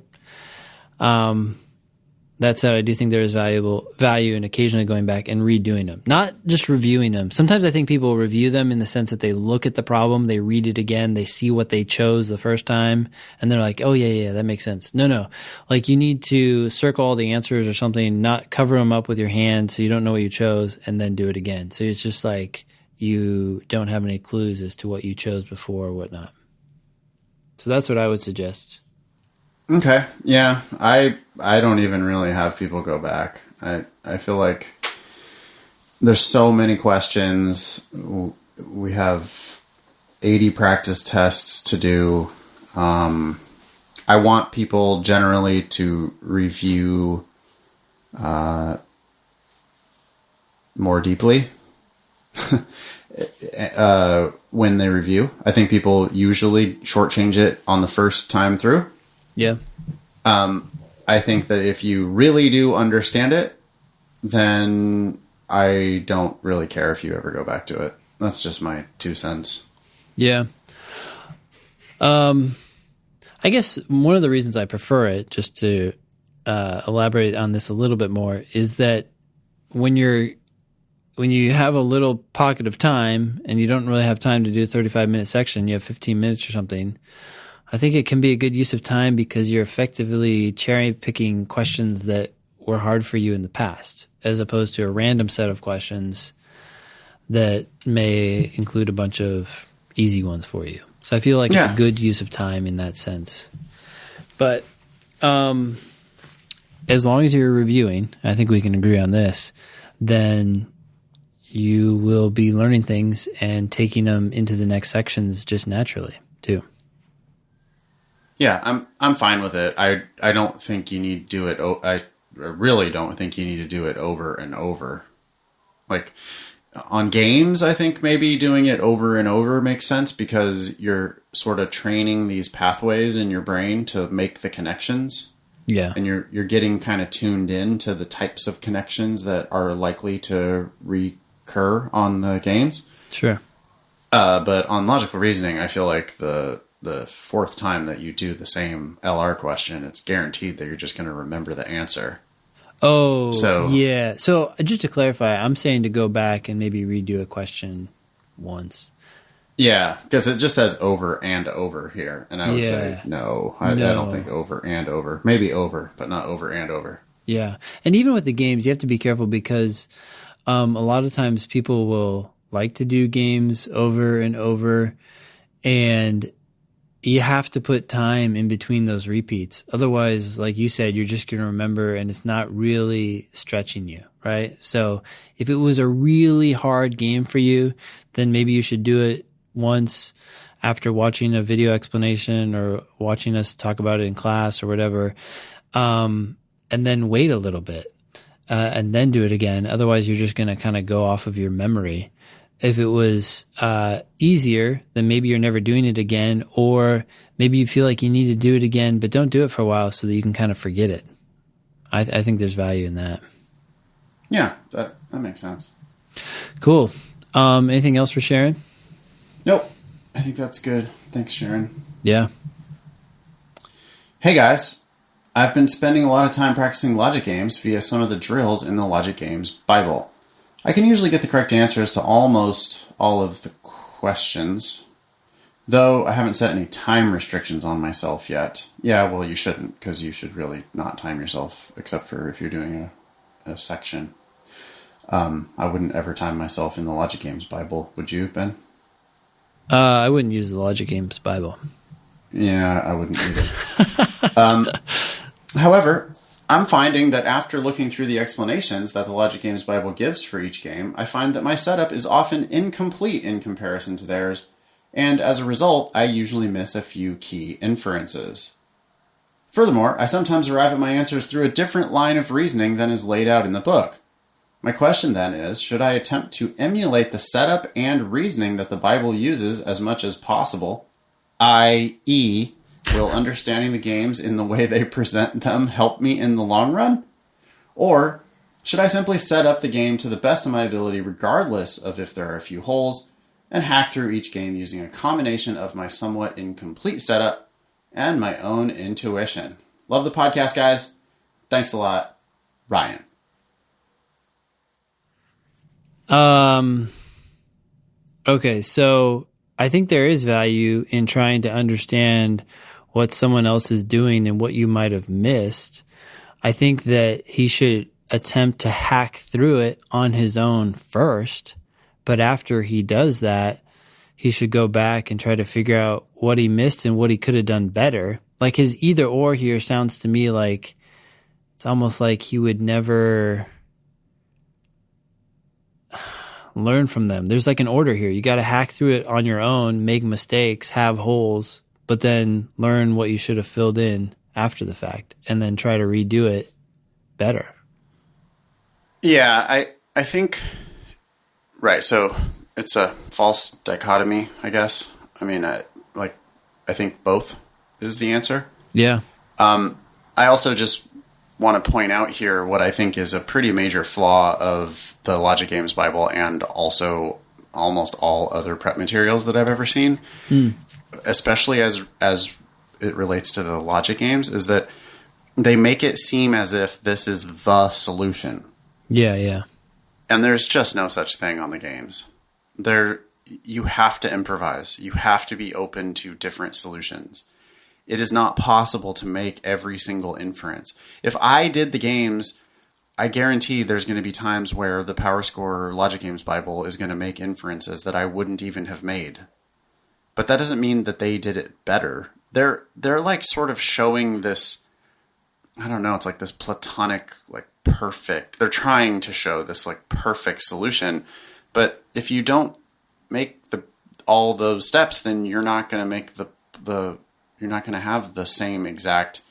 That said, I do think there is value in occasionally going back and redoing them, not just reviewing them. Sometimes I think people review them in the sense that they look at the problem, they read it again, they see what they chose the first time, and they're like, oh, yeah, that makes sense. No. Like, you need to circle all the answers or something, not cover them up with your hand so you don't know what you chose, and then do it again. So it's just like you don't have any clues as to what you chose before or whatnot. So that's what I would suggest. Okay. Yeah. I don't even really have people go back. I feel like there's so many questions. We have 80 practice tests to do. I want people generally to review more deeply. when they review. I think people usually shortchange it on the first time through. Yeah. I think that if you really do understand it, then I don't really care if you ever go back to it. That's just my 2 cents. Yeah. I guess one of the reasons I prefer it, just to elaborate on this a little bit more, is that when you have a little pocket of time and you don't really have time to do a 35-minute section, you have 15 minutes or something, I think it can be a good use of time because you're effectively cherry-picking questions that were hard for you in the past, as opposed to a random set of questions that may include a bunch of easy ones for you. So I feel like it's a good use of time in that sense. But as long as you're reviewing, I think we can agree on this, then you will be learning things and taking them into the next sections just naturally too. Yeah, I'm fine with it. I don't think you need to do it. I really don't think you need to do it over and over. Like on games, I think maybe doing it over and over makes sense because you're sort of training these pathways in your brain to make the connections. Yeah. And you're getting kind of tuned in to the types of connections that are likely to recur on the games. Sure. But on logical reasoning, I feel like the fourth time that you do the same LR question, it's guaranteed that you're just going to remember the answer. Oh, so, yeah. So just to clarify, I'm saying to go back and maybe redo a question once. Yeah, because it just says over and over here. And I would say no. I don't think over and over. Maybe over, but not over and over. Yeah. And even with the games, you have to be careful because a lot of times people will like to do games over and over, and you have to put time in between those repeats. Otherwise, like you said, you're just going to remember and it's not really stretching you, right? So if it was a really hard game for you, then maybe you should do it once after watching a video explanation or watching us talk about it in class or whatever, and then wait a little bit and then do it again. Otherwise, you're just going to kind of go off of your memory. If it was easier, then maybe you're never doing it again, or maybe you feel like you need to do it again, but don't do it for a while so that you can kind of forget it. I think there's value in that. Yeah, that makes sense. Cool. Anything else for Sharon? Nope. I think that's good. Thanks, Sharon. Yeah. Hey, guys. I've been spending a lot of time practicing logic games via some of the drills in the Logic Games Bible. I can usually get the correct answers to almost all of the questions, though I haven't set any time restrictions on myself yet. Yeah, well, you shouldn't, because you should really not time yourself, except for if you're doing a section. I wouldn't ever time myself in the Logic Games Bible. Would you, Ben? I wouldn't use the Logic Games Bible. Yeah, I wouldn't either. However, I'm finding that after looking through the explanations that the Logic Games Bible gives for each game, I find that my setup is often incomplete in comparison to theirs, and as a result, I usually miss a few key inferences. Furthermore, I sometimes arrive at my answers through a different line of reasoning than is laid out in the book. My question then is, should I attempt to emulate the setup and reasoning that the Bible uses as much as possible, i.e., will understanding the games in the way they present them help me in the long run? Or should I simply set up the game to the best of my ability regardless of if there are a few holes and hack through each game using a combination of my somewhat incomplete setup and my own intuition? Love the podcast, guys. Thanks a lot. Ryan. Okay, so I think there is value in trying to understand what someone else is doing and what you might have missed. I think that he should attempt to hack through it on his own first, but after he does that, he should go back and try to figure out what he missed and what he could have done better. Like his either or here sounds to me like it's almost like he would never learn from them. There's like an order here. You got to hack through it on your own, make mistakes, have holes, but then learn what you should have filled in after the fact and then try to redo it better. Yeah, I think, right. So it's a false dichotomy, I guess. I mean, I think both is the answer. Yeah. I also just want to point out here what I think is a pretty major flaw of the Logic Games Bible and also almost all other prep materials that I've ever seen, especially as it relates to the logic games, is that they make it seem as if this is the solution. Yeah, yeah. And there's just no such thing on the games. You have to improvise. You have to be open to different solutions. It is not possible to make every single inference. If I did the games, I guarantee there's going to be times where the PowerScore Logic Games Bible is going to make inferences that I wouldn't even have made. But that doesn't mean that they did it better. They're like sort of showing this, I don't know, it's like this platonic, like perfect. They're trying to show this like perfect solution. But if you don't make all those steps, then you're not going to make you're not going to have the same exact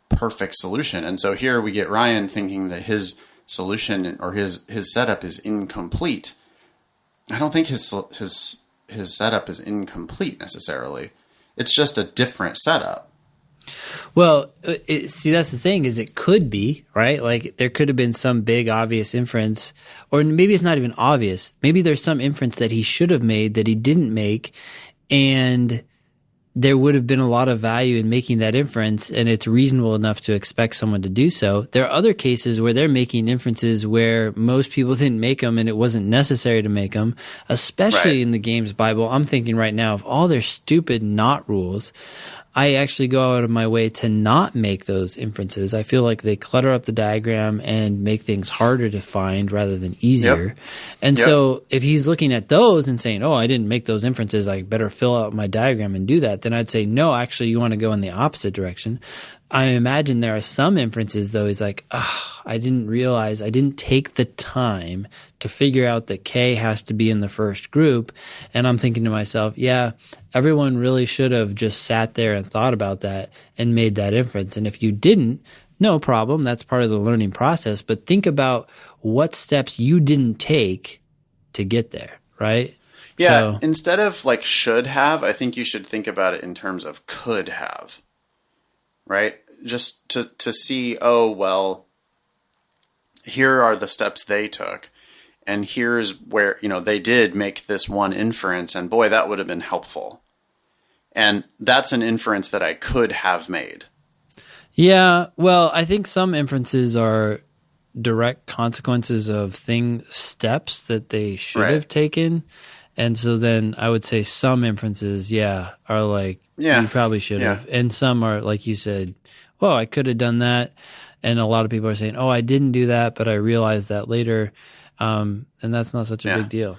perfect solution. And so here we get Ryan thinking that his solution or his setup is incomplete. I don't think his setup is incomplete necessarily. It's just a different setup. Well, see, that's the thing, is it could be, right? Like there could have been some big obvious inference, or maybe it's not even obvious. Maybe there's some inference that he should have made that he didn't make, and there would have been a lot of value in making that inference, and it's reasonable enough to expect someone to do so. There are other cases where they're making inferences where most people didn't make them and it wasn't necessary to make them, especially in the games Bible. I'm thinking right now of all their stupid not rules. I actually go out of my way to not make those inferences. I feel like they clutter up the diagram and make things harder to find rather than easier. Yep. And so if he's looking at those and saying, oh, I didn't make those inferences, I better fill out my diagram and do that, then I'd say, no, actually, you want to go in the opposite direction. I imagine there are some inferences, though, he's like, I didn't realize, I didn't take the time to figure out that K has to be in the first group. And I'm thinking to myself, yeah, everyone really should have just sat there and thought about that and made that inference. And if you didn't, no problem. That's part of the learning process. But think about what steps you didn't take to get there, right? Yeah, instead of like should have, I think you should think about it in terms of could have, right? Just to see, oh, well, here are the steps they took. And here's where, they did make this one inference, and boy, that would have been helpful. And that's an inference that I could have made. Yeah, well, I think some inferences are direct consequences of steps that they should have taken. And so then I would say some inferences, are like, you probably should have. And some are, like you said, well, I could have done that. And a lot of people are saying, oh, I didn't do that, but I realized that later. And that's not such a big deal.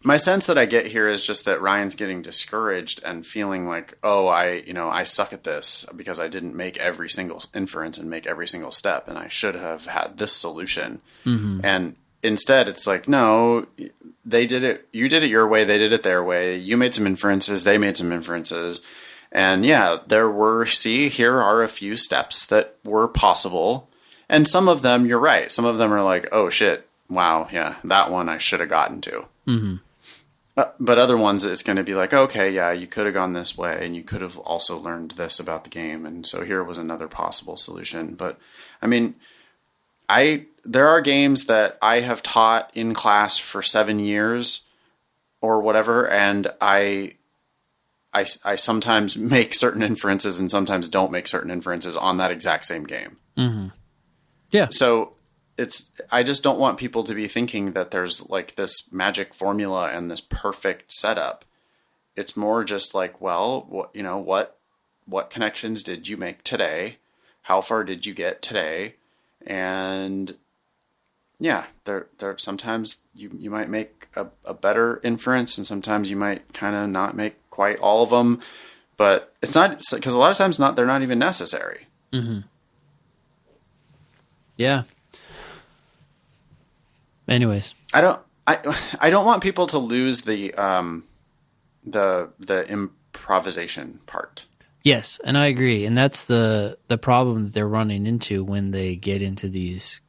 My sense that I get here is just that Ryan's getting discouraged and feeling like, oh, I suck at this because I didn't make every single inference and make every single step, and I should have had this solution. Mm-hmm. And instead, it's like, no, they did it. You did it your way. They did it their way. You made some inferences. They made some inferences. And here are a few steps that were possible. And some of them, you're right. Some of them are like, oh, shit. Wow. Yeah. That one I should have gotten to. Mm-hmm. But other ones, it's going to be like, okay, yeah, you could have gone this way, and you could have also learned this about the game. And so here was another possible solution. But I mean, there are games that I have taught in class for 7 years or whatever, and I sometimes make certain inferences and sometimes don't make certain inferences on that exact same game. Mm-hmm. Yeah. So I just don't want people to be thinking that there's like this magic formula and this perfect setup. It's more just like, well, what connections did you make today? How far did you get today? And yeah, there sometimes you might make a better inference, and sometimes you might kind of not make quite all of them, but it's not, because a lot of times they're not even necessary. Mm-hmm. Yeah. Anyways, I don't want people to lose the improvisation part. Yes, and I agree, and that's the problem that they're running into when they get into these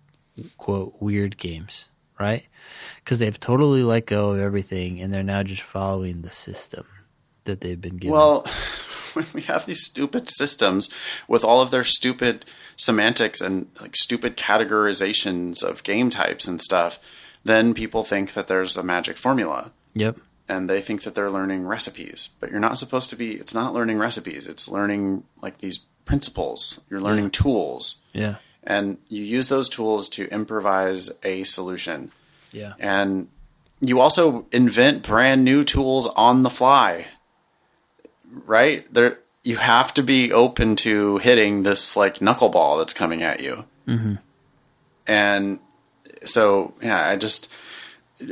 quote weird games, right? Because they've totally let go of everything, and they're now just following the system that they've been given. Well, when we have these stupid systems with all of their stupid semantics and like stupid categorizations of game types and stuff, then people think that there's a magic formula. Yep. And they think that they're learning recipes, but you're not supposed to be. It's not learning recipes. It's learning like these principles. You're learning tools. Yeah. And you use those tools to improvise a solution. Yeah. And you also invent brand new tools on the fly, right? You have to be open to hitting this like knuckleball that's coming at you. Mm-hmm. And so, yeah,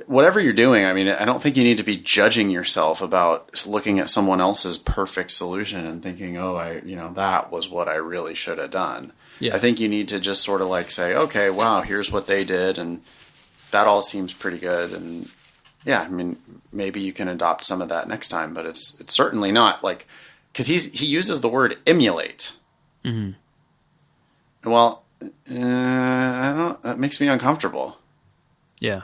whatever you're doing, I mean, I don't think you need to be judging yourself about looking at someone else's perfect solution and thinking, that was what I really should have done. Yeah. I think you need to just sort of like say, okay, wow, here's what they did. And that all seems pretty good. And yeah, I mean, maybe you can adopt some of that next time, but it's certainly not like, because he uses the word emulate. Mm-hmm. Well, that makes me uncomfortable. Yeah.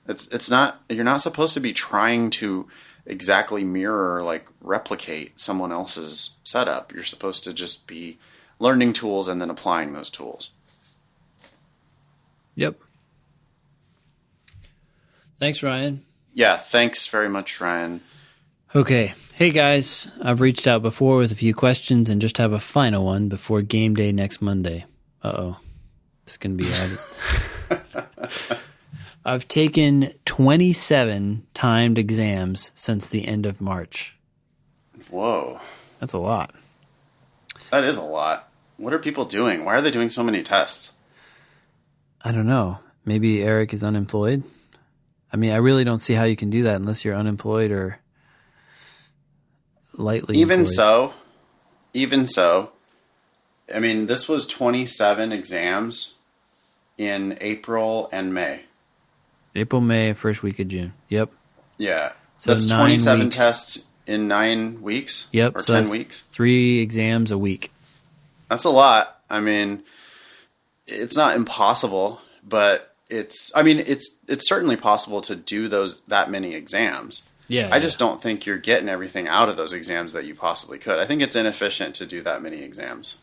It's not, you're not supposed to be trying to exactly mirror or like replicate someone else's setup. You're supposed to just be learning tools and then applying those tools. Yep. Thanks, Ryan. Yeah, thanks very much, Ryan. Okay. Hey, guys. I've reached out before with a few questions and just have a final one before game day next Monday. Uh-oh. It's going to be added. I've taken 27 timed exams since the end of March. Whoa. That's a lot. That is a lot. What are people doing? Why are they doing so many tests? I don't know. Maybe Eric is unemployed. I mean, I really don't see how you can do that unless you're unemployed or lightly Even employed. so, I mean, this was 27 exams in April and May. April, May, first week of June. Yep. Yeah. So that's 9 27 weeks. tests in 9 weeks? Yep. Or So 10 that's weeks? 3 exams a week. That's a lot. I mean, it's not impossible, but it's certainly possible to do that many exams. Yeah. I just don't think you're getting everything out of those exams that you possibly could. I think it's inefficient to do that many exams.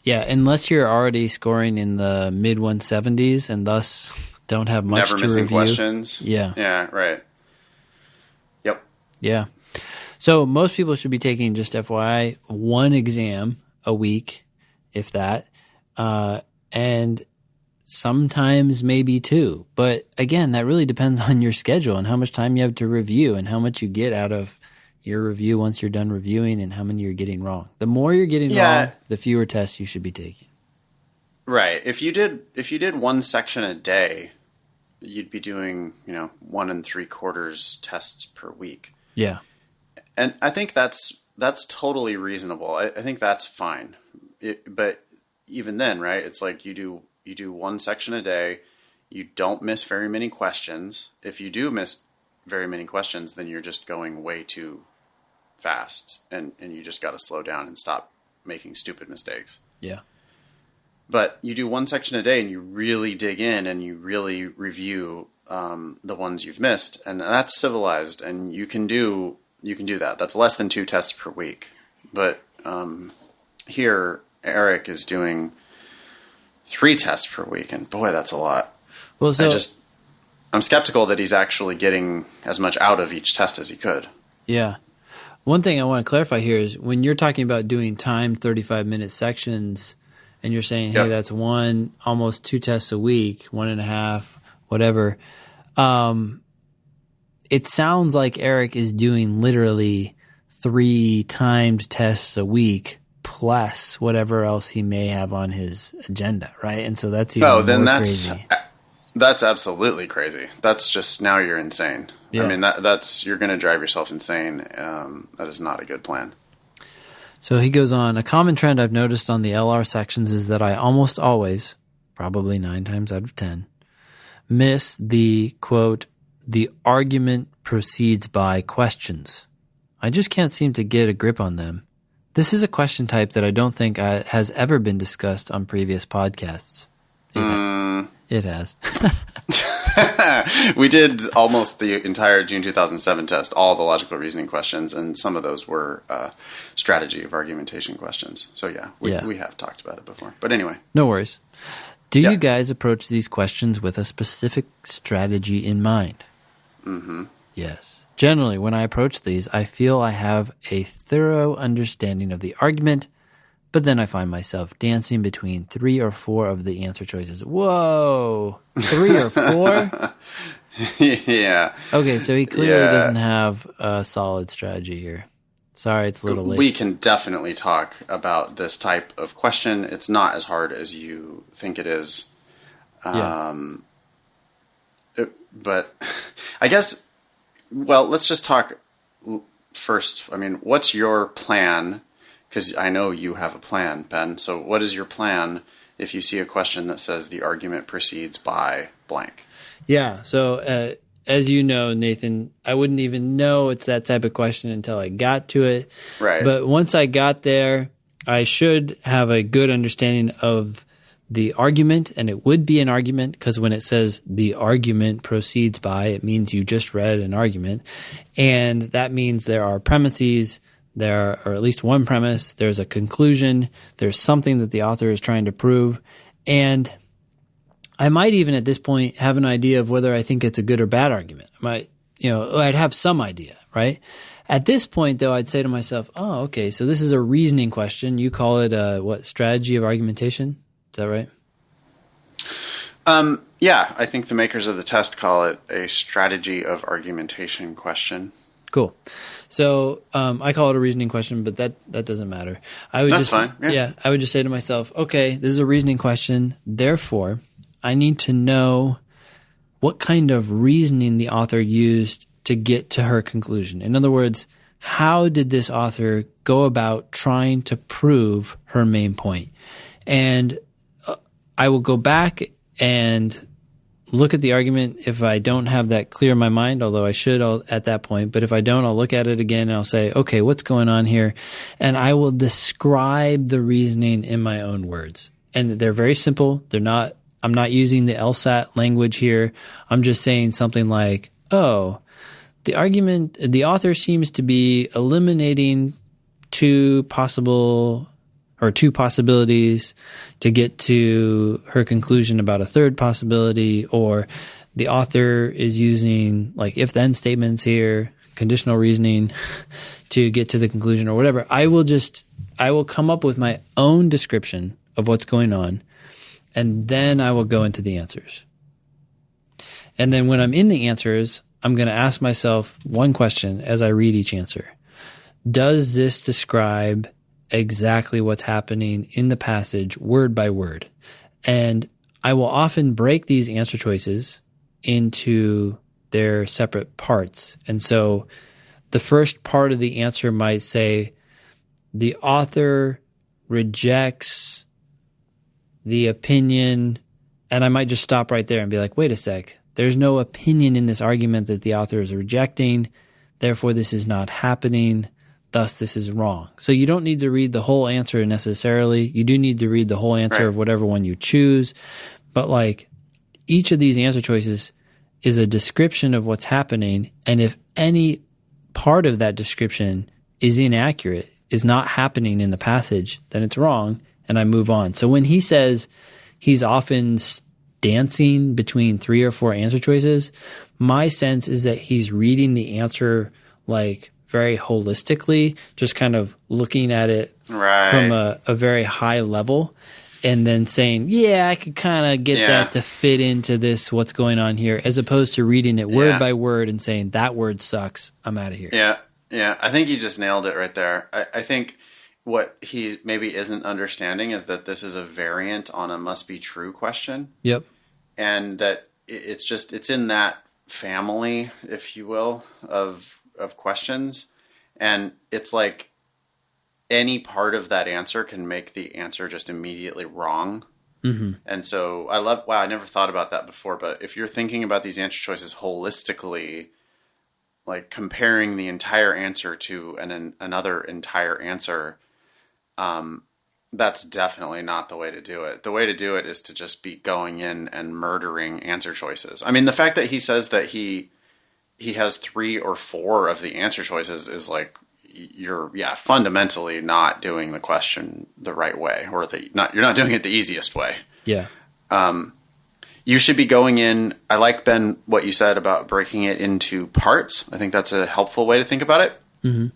Yeah, unless you're already scoring in the mid 170s and thus don't have much Never to missing review. questions. Yeah. Yeah, right. Yep. Yeah. So most people should be taking, just FYI, 1 exam a week, if that, and sometimes maybe 2. But again, that really depends on your schedule and how much time you have to review and how much you get out of your review once you're done reviewing and how many you're getting wrong. The more you're getting wrong, the fewer tests you should be taking. Right. If you did 1 section a day, you'd be doing, 1 3/4 tests per week. Yeah. And I think that's totally reasonable. I think that's fine. But even then, right? It's like you do 1 section a day. You don't miss very many questions. If you do miss very many questions, then you're just going way too fast, and you just got to slow down and stop making stupid mistakes. Yeah. But you do 1 section a day, and you really dig in, and you really review the ones you've missed, and that's civilized, and you can do that. That's less than 2 tests per week. But here, Eric is doing 3 tests per week, and boy, that's a lot. Well, so I'm skeptical that he's actually getting as much out of each test as he could. yeah. One thing I want to clarify here is when you're talking about doing timed 35-minute sections and you're saying, hey, that's almost 2 tests a week, 1.5, whatever. It sounds like Eric is doing literally 3 timed tests a week plus whatever else he may have on his agenda, right? And so that's even more crazy. That's absolutely crazy. That's just, now you're insane. Yeah. I mean, that's you're going to drive yourself insane. That is not a good plan. So he goes on, a common trend I've noticed on the LR sections is that I almost always, probably 9 times out of 10, miss the, quote, the argument proceeds by questions. I just can't seem to get a grip on them. This is a question type that I don't think has ever been discussed on previous podcasts. It has. We did almost the entire June 2007 test, all the logical reasoning questions, and some of those were strategy of argumentation questions. So yeah, we have talked about it before. But anyway. No worries. Do you guys approach these questions with a specific strategy in mind? Mm-hmm. Yes. Generally, when I approach these, I feel I have a thorough understanding of the argument, but then I find myself dancing between 3 or 4 of the answer choices. Whoa! 3 or 4? Yeah. Okay, so he clearly doesn't have a solid strategy here. Sorry, it's a little late. We can definitely talk about this type of question. It's not as hard as you think it is. But I guess, well, let's just talk first. I mean, what's your plan? Because I know you have a plan, Ben. So what is your plan if you see a question that says the argument proceeds by blank? Yeah, so as you know, Nathan, I wouldn't even know it's that type of question until I got to it. Right. But once I got there, I should have a good understanding of the argument, and it would be an argument because when it says the argument proceeds by, it means you just read an argument. And that means there are premises, there are at least one premise, there's a conclusion, there's something that the author is trying to prove. And I might even at this point have an idea of whether I think it's a good or bad argument. I'd have some idea, right? At this point, though, I'd say to myself, oh, okay, so this is a reasoning question. You call it strategy of argumentation? Is that right? Yeah, I think the makers of the test call it a strategy of argumentation question. Cool. So I call it a reasoning question, but that doesn't matter. That's fine. Yeah, I would just say to myself, okay, this is a reasoning question. Therefore, I need to know what kind of reasoning the author used to get to her conclusion. In other words, how did this author go about trying to prove her main point? And I will go back and look at the argument if I don't have that clear in my mind, although I should at that point. But if I don't, I'll look at it again and I'll say, okay, what's going on here? And I will describe the reasoning in my own words. And they're very simple. I'm not using the LSAT language here. I'm just saying something like, oh, the author seems to be eliminating two possibilities to get to her conclusion about a third possibility, or the author is using like if-then statements here, conditional reasoning to get to the conclusion or whatever. I will come up with my own description of what's going on, and then I will go into the answers. And then when I'm in the answers, I'm going to ask myself one question as I read each answer. Does this describe exactly what's happening in the passage word by word? And I will often break these answer choices into their separate parts. And so the first part of the answer might say, the author rejects the opinion, and I might just stop right there and be like, wait a sec, there's no opinion in this argument that the author is rejecting, therefore this is not happening, thus this is wrong. So you don't need to read the whole answer necessarily. You do need to read the whole answer of whatever one you choose, but like each of these answer choices is a description of what's happening, and if any part of that description is inaccurate, is not happening in the passage, then it's wrong, and I move on. So when he says he's often dancing between 3 or 4 answer choices, my sense is that he's reading the answer like very holistically, just kind of looking at it from a very high level, and then saying, yeah, I could kind of get that to fit into this, what's going on here, as opposed to reading it word by word and saying, that word sucks, I'm out of here. Yeah, I think you just nailed it right there. I think what he maybe isn't understanding is that this is a variant on a must be true question. Yep. And that it's in that family, if you will, of questions. And it's like any part of that answer can make the answer just immediately wrong. Mm-hmm. And so I never thought about that before. But if you're thinking about these answer choices holistically, like comparing the entire answer to another entire answer, That's definitely not the way to do it. The way to do it is to just be going in and murdering answer choices. I mean, the fact that he says that he has 3 or 4 of the answer choices is like, you're fundamentally not doing the question the right way, or you're not doing it the easiest way. Yeah. You should be going in. I like, Ben, what you said about breaking it into parts. I think that's a helpful way to think about it. Mm-hmm.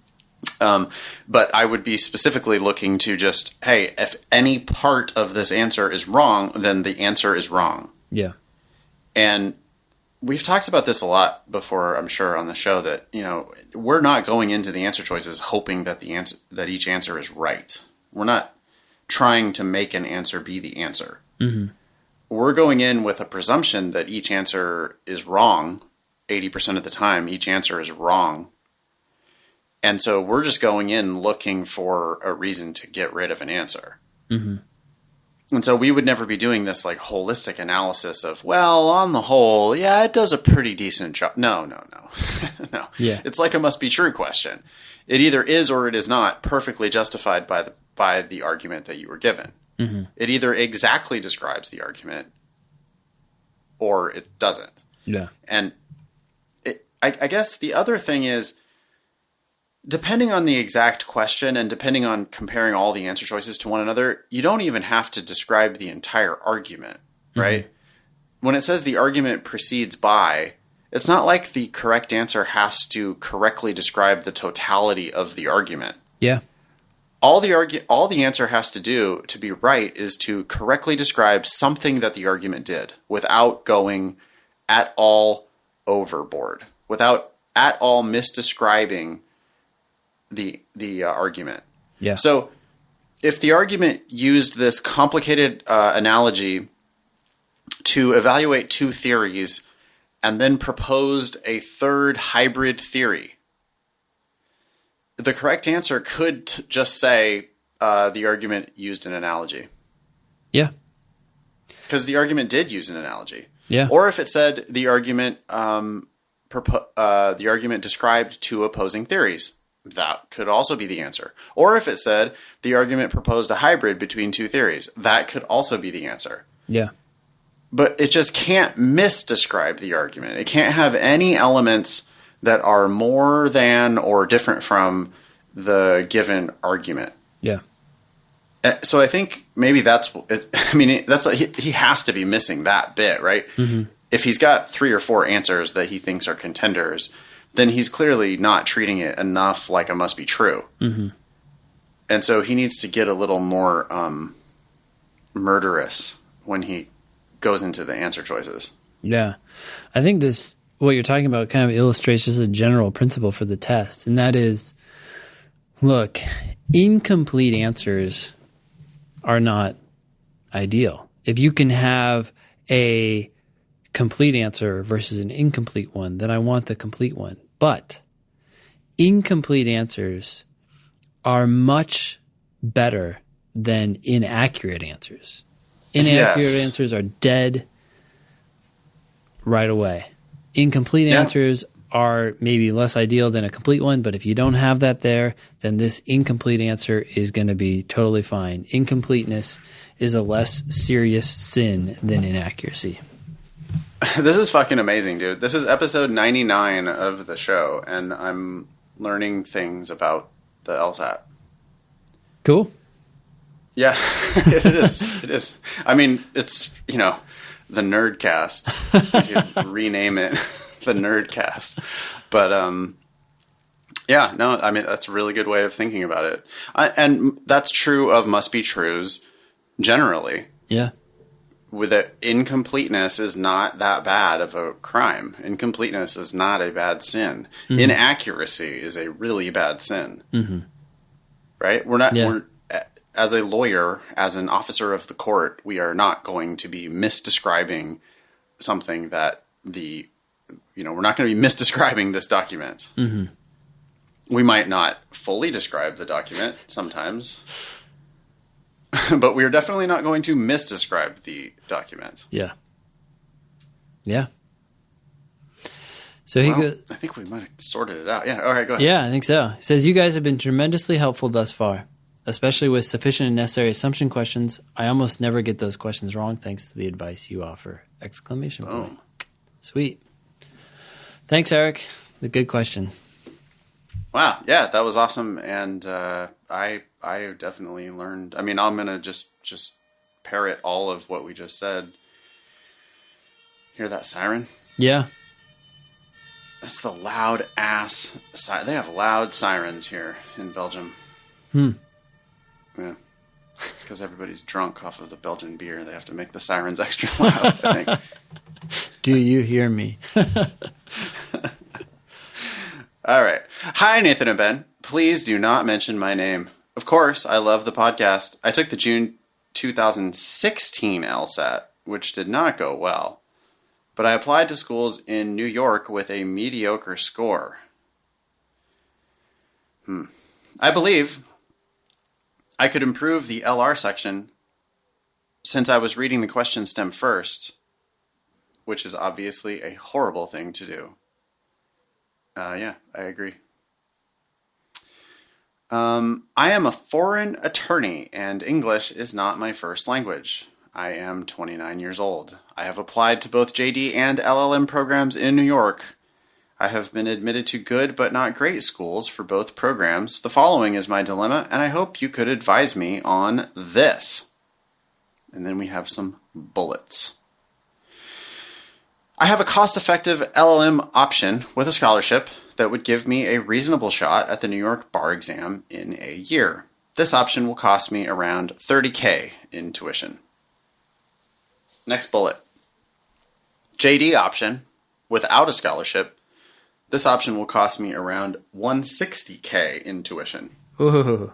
But I would be specifically looking to just, hey, if any part of this answer is wrong, then the answer is wrong. Yeah. And we've talked about this a lot before, I'm sure, on the show, that, we're not going into the answer choices hoping that that each answer is right. We're not trying to make an answer be the answer. Mm-hmm. We're going in with a presumption that each answer is wrong. 80% of the time, each answer is wrong. And so we're just going in looking for a reason to get rid of an answer. Mm-hmm. And so we would never be doing this like holistic analysis of, well, on the whole, yeah, it does a pretty decent job. No. No. Yeah. It's like a must be true question. It either is or it is not perfectly justified by the argument that you were given. Mm-hmm. It either exactly describes the argument or it doesn't. Yeah. And I guess the other thing is, depending on the exact question and depending on comparing all the answer choices to one another, you don't even have to describe the entire argument, right? Mm-hmm. When it says the argument precedes by, it's not like the correct answer has to correctly describe the totality of the argument. Yeah. All the answer has to do to be right is to correctly describe something that the argument did without going at all overboard, without at all misdescribing the argument. Yeah. So if the argument used this complicated analogy to evaluate 2 theories and then proposed a third hybrid theory, the correct answer could just say the argument used an analogy. Yeah. Because the argument did use an analogy. Yeah. Or if it said the argument described 2 opposing theories, that could also be the answer. Or if it said the argument proposed a hybrid between 2 theories, that could also be the answer. Yeah. But it just can't misdescribe the argument. It can't have any elements that are more than or different from the given argument. Yeah. So I think maybe that's he has to be missing that bit, right? Mm-hmm. If he's got 3 or 4 answers that he thinks are contenders, then he's clearly not treating it enough like a must be true. Mm-hmm. And so he needs to get a little more murderous when he goes into the answer choices. Yeah. I think what you're talking about kind of illustrates just a general principle for the test. And that is, look, incomplete answers are not ideal. If you can have a complete answer versus an incomplete one, then I want the complete one. But incomplete answers are much better than inaccurate answers. Inaccurate answers are dead right away. Incomplete answers are maybe less ideal than a complete one, but if you don't have that there, then this incomplete answer is going to be totally fine. Incompleteness is a less serious sin than inaccuracy. This is fucking amazing, dude. This is episode 99 of the show, and I'm learning things about the LSAT. Cool. Yeah, it is. It is. I mean, it's, the Nerdcast. You could rename it the Nerdcast. But, that's a really good way of thinking about it. And that's true of must be trues generally. Yeah. With it, incompleteness is not that bad of a crime. Incompleteness is not a bad sin. Mm-hmm. Inaccuracy is a really bad sin. Mm-hmm. Right? We're as a lawyer, as an officer of the court, we are not going to be misdescribing something that we're not going to be misdescribing this document. Mm-hmm. We might not fully describe the document sometimes, but we are definitely not going to misdescribe the document. Yeah. Yeah. So he goes, I think we might have sorted it out. Yeah. All right, go ahead. Yeah, I think so. He says, you guys have been tremendously helpful thus far. especially with sufficient and necessary assumption questions. I almost never get those questions wrong thanks to the advice you offer! Exclamation point. Sweet. Thanks, Eric. The good question. Wow. Yeah, that was awesome. And I definitely learned. I mean, I'm going to just parrot all of what we just said. Hear that siren? Yeah. That's the loud ass siren. They have loud sirens here in Belgium. Yeah. It's because everybody's drunk off of the Belgian beer. They have to make the sirens extra loud, I think. Do you hear me? All right. Hi, Nathan and Ben. Please do not mention my name. Of course, I love the podcast. I took the June 2016 LSAT, which did not go well. But I applied to schools in New York with a mediocre score. I believe I could improve the LR section since I was reading the question stem first, which is obviously a horrible thing to do. Yeah, I agree. I am a foreign attorney, and English is not my first language. I am 29 years old. I have applied to both JD and LLM programs in New York. I have been admitted to good but not great schools for both programs. The following is my dilemma, and I hope you could advise me on this. And then we have some bullets. I have a cost-effective LLM option with a scholarship that would give me a reasonable shot at the New York bar exam in a year. This option will cost me around $30,000 in tuition. Next bullet. JD option without a scholarship. This option will cost me around $160,000 in tuition. Ooh.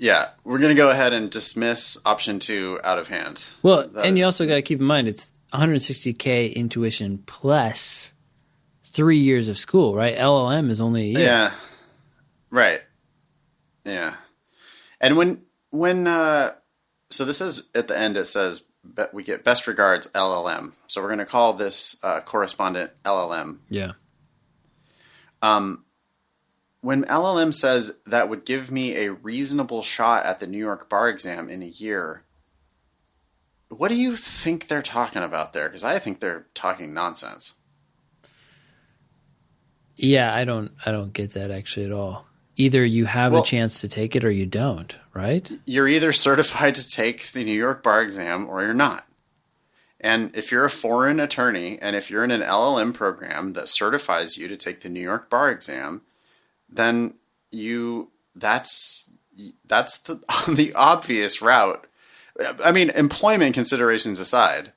Yeah, we're going to go ahead and dismiss option 2 out of hand. Well, and you also got to keep in mind it's $160,000 in tuition plus 3 years of school, right? LLM is only a year. Yeah. Right. Yeah. And when so this is at the end, it says we get best regards LLM. So we're going to call this correspondent LLM. Yeah. When LLM says that would give me a reasonable shot at the New York bar exam in a year, what do you think they're talking about there? Because I think they're talking nonsense. Yeah, I don't get that actually at all. Either you have a chance to take it or you don't, right? You're either certified to take the New York bar exam or you're not. And if you're a foreign attorney and if you're in an LLM program that certifies you to take the New York bar exam, then that's the obvious route. I mean, employment considerations aside,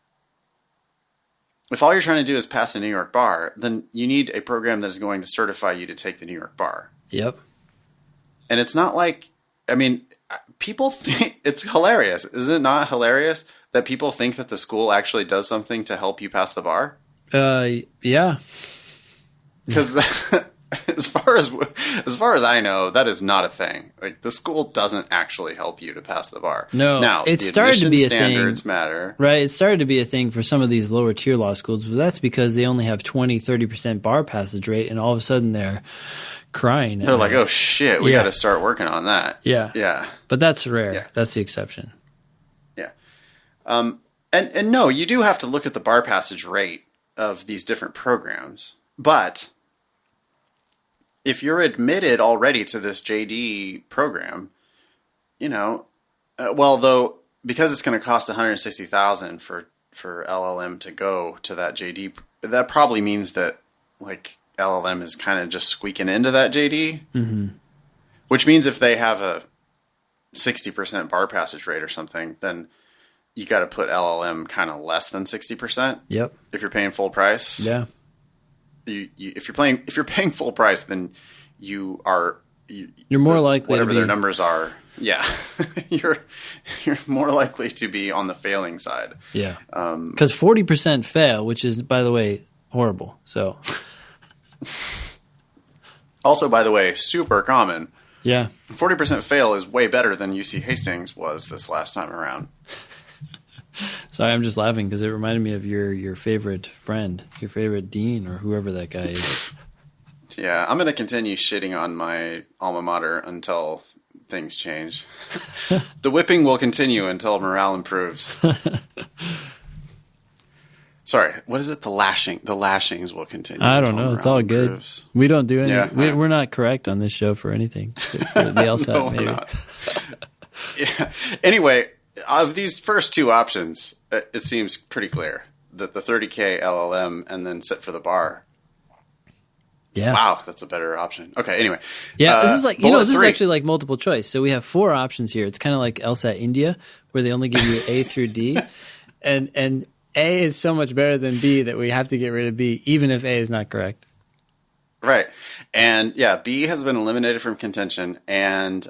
if all you're trying to do is pass the New York bar, then you need a program that is going to certify you to take the New York bar. Yep. And it's not like, I mean, people think it's hilarious. Is it not hilarious that people think that the school actually does something to help you pass the bar? Yeah. Because as far as I know, that is not a thing. Like, the school doesn't actually help you to pass the bar. No, now it started to be a standards thing, matter, right? It started to be a thing for some of these lower tier law schools, but that's because they only have 20-30% bar passage rate, and all of a sudden they're crying. They're like, "Oh shit, we got to start working on that." Yeah, yeah. But that's rare. Yeah. That's the exception. Yeah. And no, you do have to look at the bar passage rate of these different programs, but if you're admitted already to this JD program, you know, though, because it's going to cost $160,000 for LLM to go to that JD, that probably means that like LLM is kind of just squeaking into that JD, which means if they have a 60% bar passage rate or something, then you got to put LLM kind of less than 60%. Yep. If you're paying full price. Yeah. If you're paying full price, then you're more likely whatever to be, their numbers are. Yeah, you're more likely to be on the failing side. Yeah, because 40% fail, which is, by the way, horrible. So, also, by the way, super common. Yeah, 40% fail is way better than UC Hastings was this last time around. Sorry, I'm just laughing because it reminded me of your favorite friend, your favorite dean, or whoever that guy is. Yeah, I'm going to continue shitting on my alma mater until things change. The whipping will continue until morale improves. Sorry, what is it? The lashing. The lashings will continue. I don't until know. It's morale all good. improves. We don't do any. Yeah, We're not correct on this show for anything. For the LSAT, No, we're maybe. not. Yeah. Anyway, of these first two options, it seems pretty clear that the 30K LLM and then sit for the bar. Yeah. Wow, that's a better option. Okay, anyway. Yeah, this is like, bullet this is three. actually like multiple choice. So we have 4 options here. It's kind of like LSAT India, where they only give you A through D. And A is so much better than B that we have to get rid of B, even if A is not correct. Right. And yeah, B has been eliminated from contention. And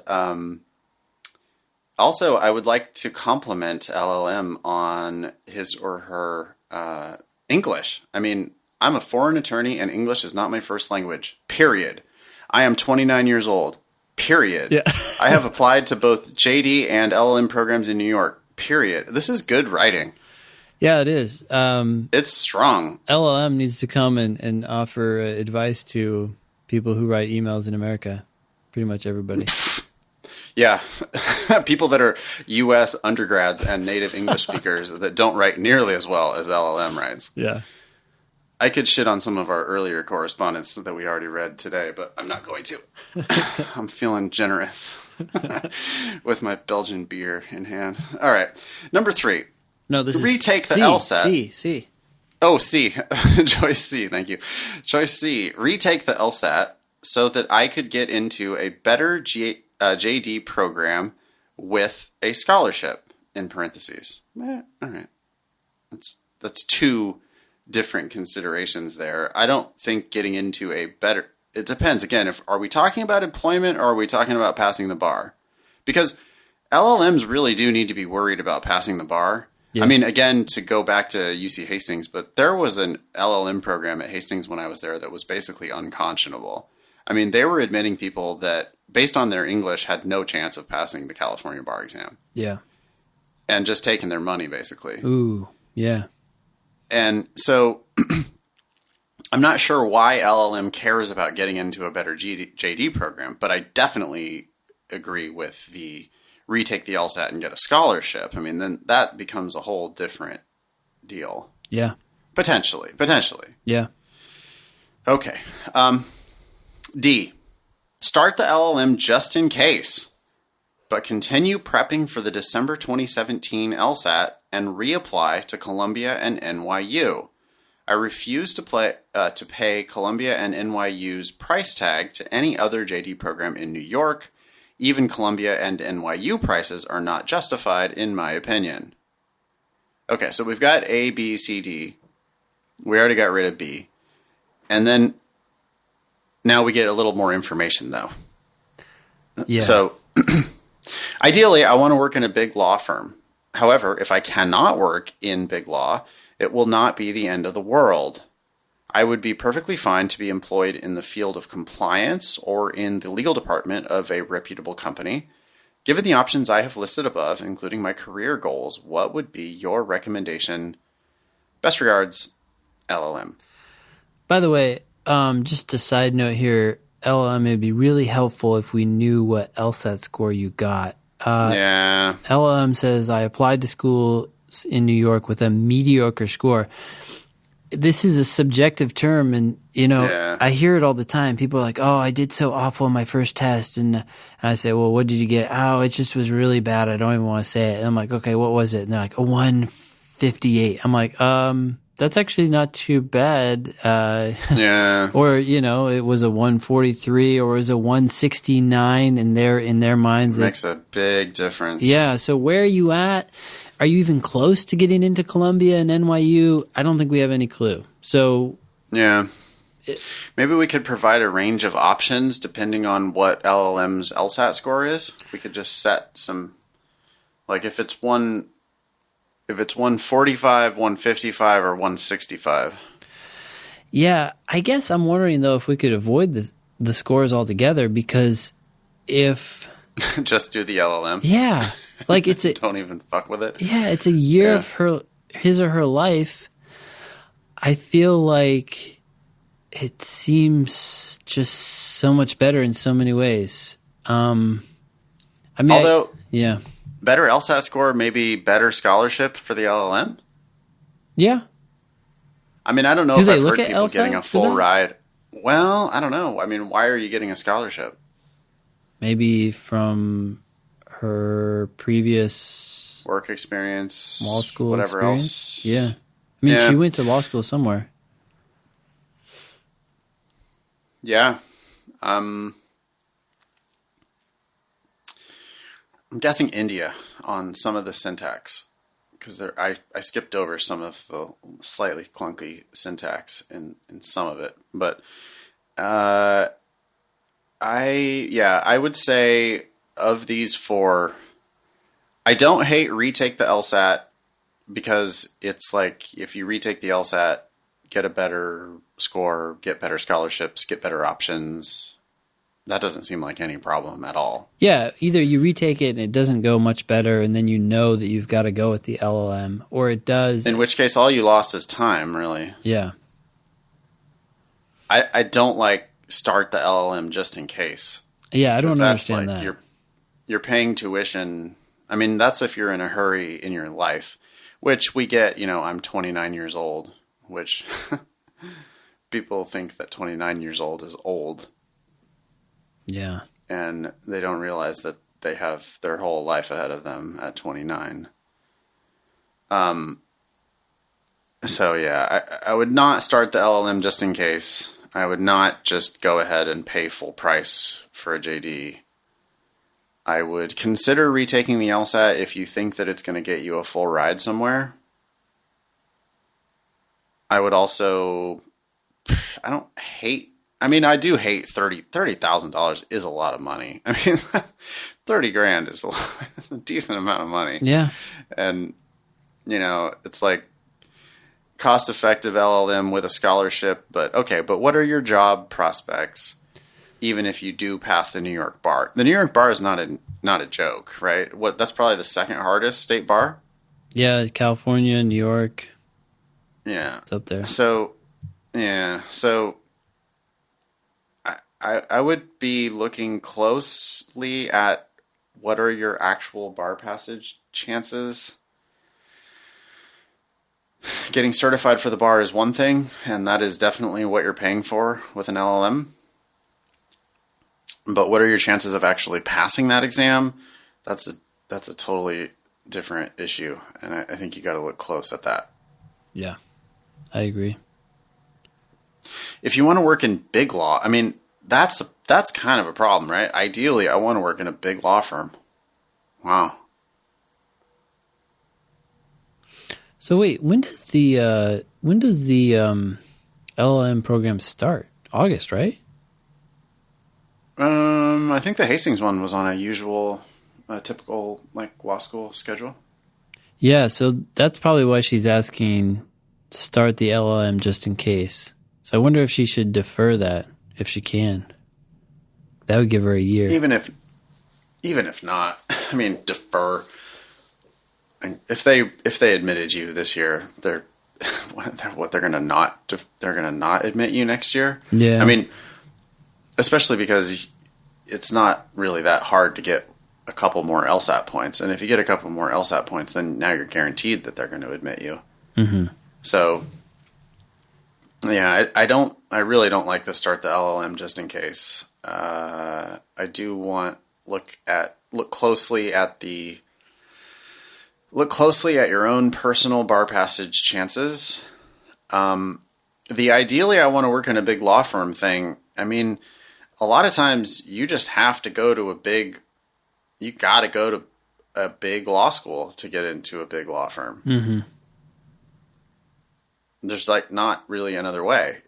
also, I would like to compliment LLM on his or her English. I mean, I'm a foreign attorney and English is not my first language, period. I am 29 years old, period. Yeah. I have applied to both JD and LLM programs in New York, period. This is good writing. Yeah, it is. It's strong. LLM needs to come and offer advice to people who write emails in America. Pretty much everybody. Yeah. People that are U.S. undergrads and native English speakers that don't write nearly as well as LLM writes. Yeah. I could shit on some of our earlier correspondence that we already read today, but I'm not going to. I'm feeling generous with my Belgian beer in hand. All right. Number 3. No, this Retake is the C, LSAT. C. Oh, C. Choice C. Thank you. Choice C. Retake the LSAT so that I could get into a better JD program with a scholarship, in parentheses. All right. That's 2 different considerations there. I don't think getting into a better... It depends. Again, are we talking about employment or are we talking about passing the bar? Because LLMs really do need to be worried about passing the bar. Yeah. I mean, again, to go back to UC Hastings, but there was an LLM program at Hastings when I was there that was basically unconscionable. I mean, they were admitting people that, based on their English, had no chance of passing the California bar exam. Yeah. And just taking their money, basically. Ooh, yeah. And so I'm not sure why LLM cares about getting into a better JD program, but I definitely agree with the retake the LSAT and get a scholarship. I mean, then that becomes a whole different deal. Yeah. Potentially. Yeah. Okay. D. Start the LLM just in case, but continue prepping for the December 2017 LSAT and reapply to Columbia and NYU. I refuse to pay Columbia and NYU's price tag to any other JD program in New York. Even Columbia and NYU prices are not justified, in my opinion. Okay, so we've got A, B, C, D. We already got rid of B. And then now we get a little more information, though. Yeah. So ideally, I want to work in a big law firm. However, if I cannot work in big law, it will not be the end of the world. I would be perfectly fine to be employed in the field of compliance or in the legal department of a reputable company. Given the options I have listed above, including my career goals, what would be your recommendation? Best regards, LLM. By the way, just a side note here, LLM would be really helpful if we knew what LSAT score you got. Yeah. LLM says, I applied to school in New York with a mediocre score. This is a subjective term, and, I hear it all the time. People are like, oh, I did so awful in my first test. And I say, well, what did you get? Oh, it just was really bad. I don't even want to say it. And I'm like, okay, what was it? And they're like, a 158. I'm like, that's actually not too bad. Yeah. Or, it was a 143 or it was a 169 in their minds. Makes a big difference. Yeah. So where are you at? Are you even close to getting into Columbia and NYU? I don't think we have any clue. So yeah. Maybe we could provide a range of options depending on what LLM's LSAT score is. We could just set some, like if it's 145, 155, or 165. Yeah, I guess I'm wondering though if we could avoid the scores altogether, because if just do the LLM. Yeah. Like it's don't even fuck with it. Yeah, it's a year of his or her life. I feel like it seems just so much better in so many ways. I mean, Although, yeah. better LSAT score, maybe better scholarship for the LLM? Yeah. I mean, I don't know Do if they I've look heard at people LSAT getting a for full that? ride. Well, I don't know. I mean, why are you getting a scholarship? Maybe from her previous Work experience, law school whatever experience. else. Yeah. I mean, she Yeah. went to law school somewhere. Yeah. I'm guessing India on some of the syntax because I skipped over some of the slightly clunky syntax in some of it, but I would say of these four, I don't hate retake the LSAT because it's like if you retake the LSAT, get a better score, get better scholarships, get better options. That doesn't seem like any problem at all. Yeah, either you retake it and it doesn't go much better, and then you know that you've got to go with the LLM, or it does. In which case, all you lost is time, really. Yeah. I don't like start the LLM just in case. Yeah, I don't 'Cause that's understand like that. you're paying tuition. I mean, that's if you're in a hurry in your life, which we get. You know, I'm 29 years old, which people think that 29 years old is old, Yeah. and they don't realize that they have their whole life ahead of them at 29. So yeah, I would not start the LLM just in case. I would not just go ahead and pay full price for a JD. I would consider retaking the LSAT if you think that it's going to get you a full ride somewhere. I would also, I don't hate, I mean, I do hate $30,000 is a lot of money. I mean, 30 grand is it's a decent amount of money. Yeah. And, you know, it's like cost effective LLM with a scholarship, but okay, but what are your job prospects? Even if you do pass the New York bar, the New York bar is not a joke, right? What that's probably the second hardest state bar. Yeah, California, New York, Yeah, it's up there. So yeah, so I would be looking closely at what are your actual bar passage chances. Getting certified for the bar is one thing, and that is definitely what you're paying for with an LLM. But what are your chances of actually passing that exam? That's a totally different issue, and I think you got to look close at that. Yeah, I agree. If you want to work in big law, I mean that's kind of a problem, right? Ideally, I want to work in a big law firm. Wow. So wait, when does the LLM program start? August, right? I think the Hastings one was on a typical like law school schedule. Yeah, so that's probably why she's asking start the LLM just in case. So I wonder if she should defer that if she can. That would give her a year. Even if not, I mean defer. And if they admitted you this year, they're gonna not admit you next year. Yeah. I mean, especially because it's not really that hard to get a couple more LSAT points, and if you get a couple more LSAT points, then now you're guaranteed that they're going to admit you. Mm-hmm. So, yeah, I really don't like to start the LLM just in case. I do want look closely at your own personal bar passage chances. The ideally, I want to work in a big law firm thing. I mean, a lot of times you just have to go to you got to go to a big law school to get into a big law firm. Mm-hmm. There's like not really another way.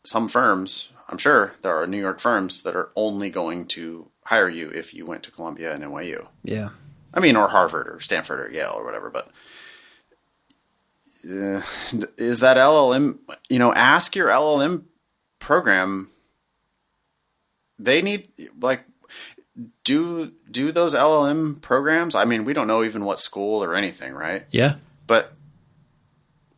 Some firms, I'm sure there are New York firms that are only going to hire you if you went to Columbia and NYU. Yeah. I mean, or Harvard or Stanford or Yale or whatever, but is that LLM, ask your LLM program. They need, like, do those LLM programs, I mean, we don't know even what school or anything, right? Yeah. But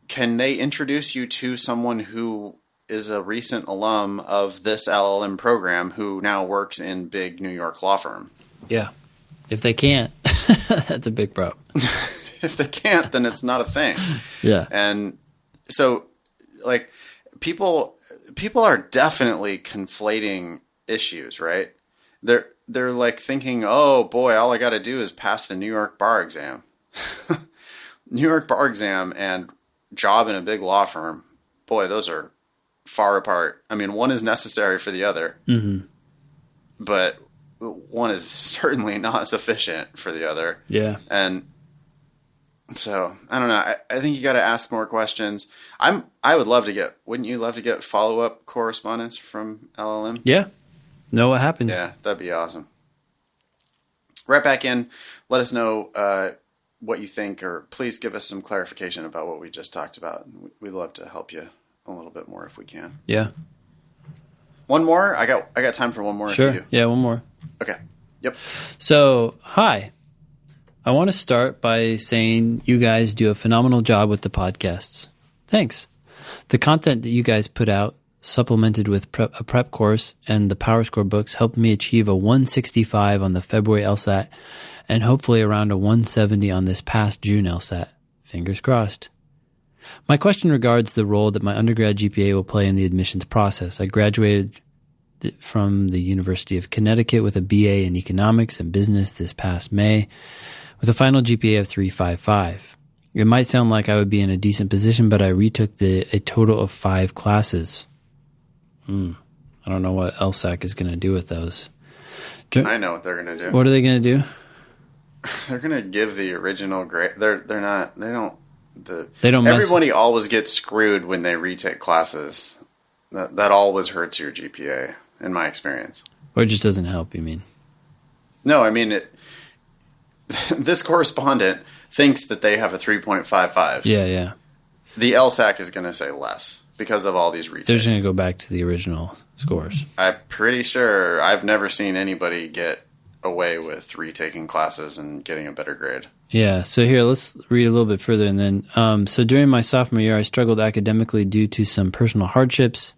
can they introduce you to someone who is a recent alum of this LLM program who now works in big New York law firm. Yeah. If they can't, that's a big problem. If they can't, then it's not a thing. Yeah. And so, like, people are definitely conflating issues, right? They're like thinking, oh boy, all I got to do is pass the New York bar exam. New York bar exam and job in a big law firm, boy, those are far apart. I mean, one is necessary for the other, but one is certainly not sufficient for the other. Yeah. And so I don't know. I think you got to ask more questions. I would love to get. Wouldn't you love to get follow-up correspondence from LLM? Yeah. Know what happened? Yeah, that'd be awesome. Right back in. Let us know what you think, or please give us some clarification about what we just talked about. We'd love to help you a little bit more if we can. Yeah. One more? I got time for one more. Sure. If you do. Yeah, one more. Okay. Yep. So, hi. I want to start by saying you guys do a phenomenal job with the podcasts. Thanks. The content that you guys put out, supplemented with a prep course and the PowerScore books, helped me achieve a 165 on the February LSAT and hopefully around a 170 on this past June LSAT. Fingers crossed. My question regards the role that my undergrad GPA will play in the admissions process. I graduated from the University of Connecticut with a BA in economics and business this past May with a final GPA of 3.55. It might sound like I would be in a decent position, but I retook a total of 5 classes. I don't know what LSAC is going to do with those. I know what they're going to do. What are they going to do? They're going to give the original grade. They don't. Mess. Everybody always gets screwed when they retake classes. That always hurts your GPA, in my experience. Or it just doesn't help, you mean? No, I mean, this correspondent thinks that they have a 3.55. Yeah. The LSAC is going to say less because of all these retakes. They're just going to go back to the original scores. I'm pretty sure I've never seen anybody get away with retaking classes and getting a better grade. Yeah, so here, let's read a little bit further. And then, so during my sophomore year, I struggled academically due to some personal hardships,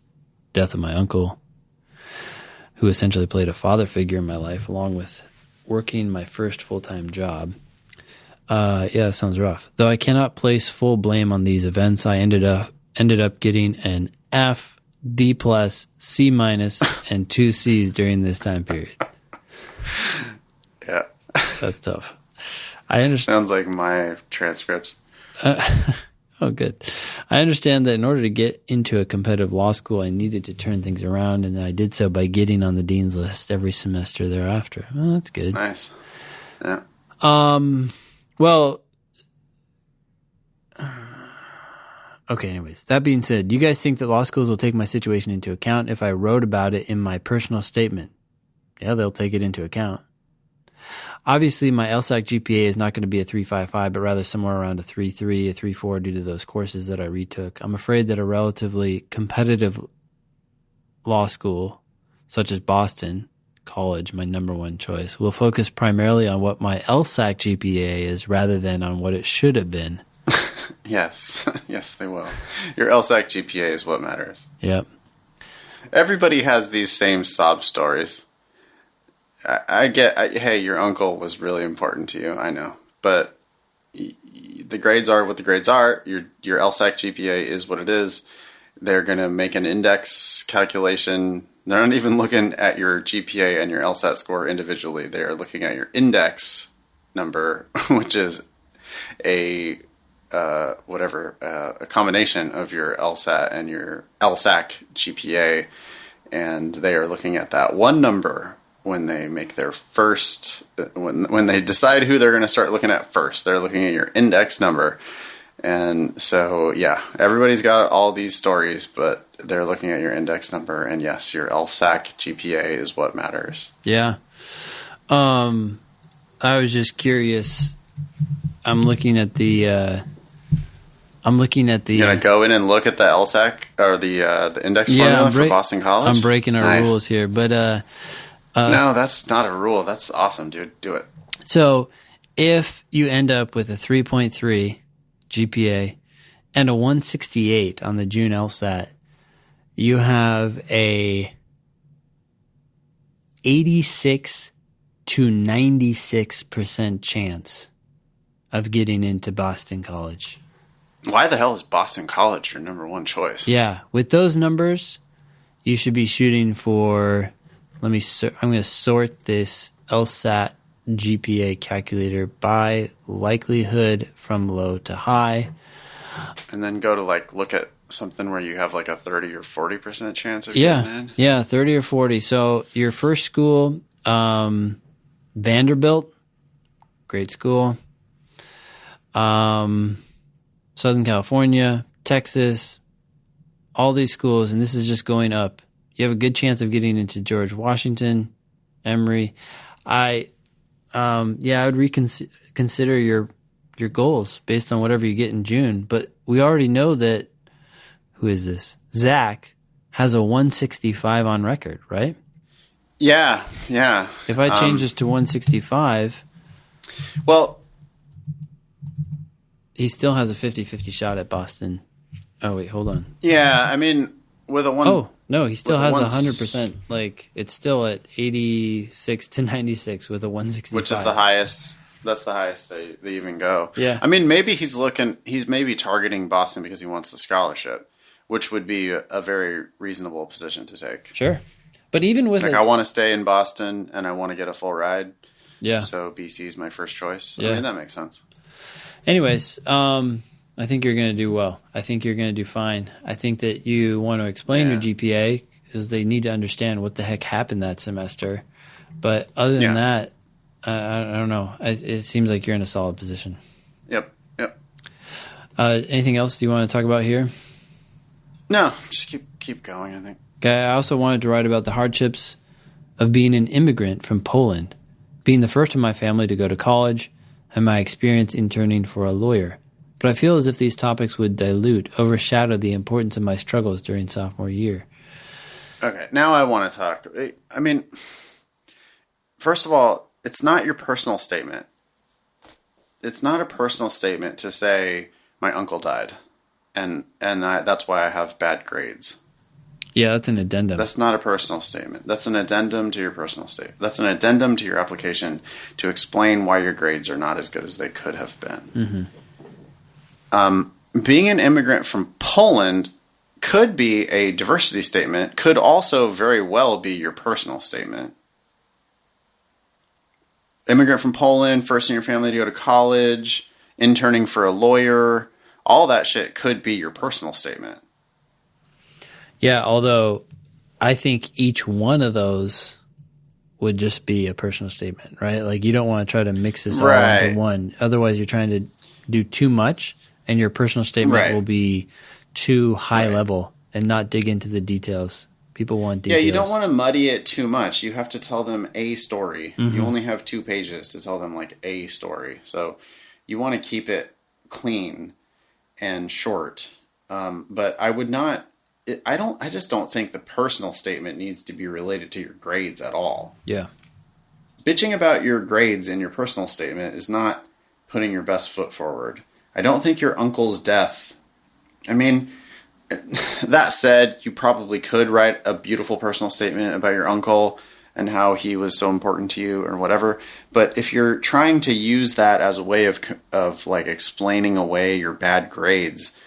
death of my uncle, who essentially played a father figure in my life, along with working my first full-time job. That sounds rough. Though I cannot place full blame on these events, I ended up getting an F, D+, C-, and 2 C's during this time period. Yeah. That's tough. I understand. Sounds like my transcripts. Oh, good. I understand that in order to get into a competitive law school, I needed to turn things around, and I did so by getting on the dean's list every semester thereafter. Well, that's good. Nice. Yeah. Well, okay, anyways. That being said, do you guys think that law schools will take my situation into account if I wrote about it in my personal statement? Yeah, they'll take it into account. Obviously, my LSAC GPA is not going to be a 3.55, but rather somewhere around a 3.3, a 3.4 due to those courses that I retook. I'm afraid that a relatively competitive law school, such as Boston College, my number one choice, will focus primarily on what my LSAC GPA is rather than on what it should have been. Yes. Yes, they will. Your LSAC GPA is what matters. Yep. Everybody has these same sob stories. Hey, your uncle was really important to you, I know. But the grades are what the grades are. Your LSAC GPA is what it is. They're going to make an index calculation. They're not even looking at your GPA and your LSAT score individually. They are looking at your index number, which is a combination of your LSAT and your LSAC GPA. And they are looking at that one number when they make their first, when they decide who they're going to start looking at first. They're looking at your index number. And so, yeah, everybody's got all these stories, but they're looking at your index number. And yes, your LSAC GPA is what matters. Yeah. I was just curious. I'm looking at the. You're gonna go in and look at the LSAC or the index formula for Boston College. I'm breaking our rules here, but no, that's not a rule. That's awesome, dude. Do it. So, if you end up with a 3.3 GPA and a 168 on the June LSAT, you have a 86 to 96% chance of getting into Boston College. Why the hell is Boston College your number one choice? Yeah, with those numbers, you should be shooting for. I'm going to sort this LSAT GPA calculator by likelihood from low to high, and then go to look at something where you have a 30 or 40% chance of getting in. Yeah, 30 or 40. So your first school, Vanderbilt, great school. Southern California, Texas, all these schools, and this is just going up. You have a good chance of getting into George Washington, Emory. I would reconsider your goals based on whatever you get in June. But we already know that, who is this? Zach has a 165 on record, right? Yeah. If I change this to 165, well, he still has a 50-50 shot at Boston. Oh, wait, hold on. Yeah, I mean, with a one... Oh, no, he still has 100%. It's still at 86 to 96 with a 165. Which is the highest. That's the highest they even go. Yeah. I mean, maybe he's maybe targeting Boston because he wants the scholarship, which would be a very reasonable position to take. Sure. But even with I want to stay in Boston and I want to get a full ride. Yeah. So BC is my first choice. Yeah. I mean, that makes sense. Anyways, I think you're going to do well. I think you're going to do fine. I think that you want to explain your GPA because they need to understand what the heck happened that semester. But other than that, I don't know. It seems like you're in a solid position. Yep. Anything else you want to talk about here? No, just keep going, I think. Okay, I also wanted to write about the hardships of being an immigrant from Poland, being the first in my family to go to college, and my experience interning for a lawyer. But I feel as if these topics would overshadow the importance of my struggles during sophomore year. Okay, now I want to talk. I mean, first of all, it's not your personal statement. It's not a personal statement to say, my uncle died, and that's why I have bad grades. Yeah, that's an addendum. That's not a personal statement. That's an addendum to your personal statement. That's an addendum to your application to explain why your grades are not as good as they could have been. Mm-hmm. Being an immigrant from Poland could be a diversity statement, could also very well be your personal statement. Immigrant from Poland, first in your family to go to college, interning for a lawyer, all that shit could be your personal statement. Yeah, although I think each one of those would just be a personal statement, right? Like you don't want to try to mix this all into one. Otherwise, you're trying to do too much, and your personal statement will be too high level and not dig into the details. People want details. Yeah, you don't want to muddy it too much. You have to tell them a story. Mm-hmm. You only have 2 pages to tell them a story. So you want to keep it clean and short. But I would not... I just don't think the personal statement needs to be related to your grades at all. Yeah. Bitching about your grades in your personal statement is not putting your best foot forward. I don't think your uncle's death... I mean, that said, you probably could write a beautiful personal statement about your uncle and how he was so important to you or whatever. But if you're trying to use that as a way of explaining away your bad grades,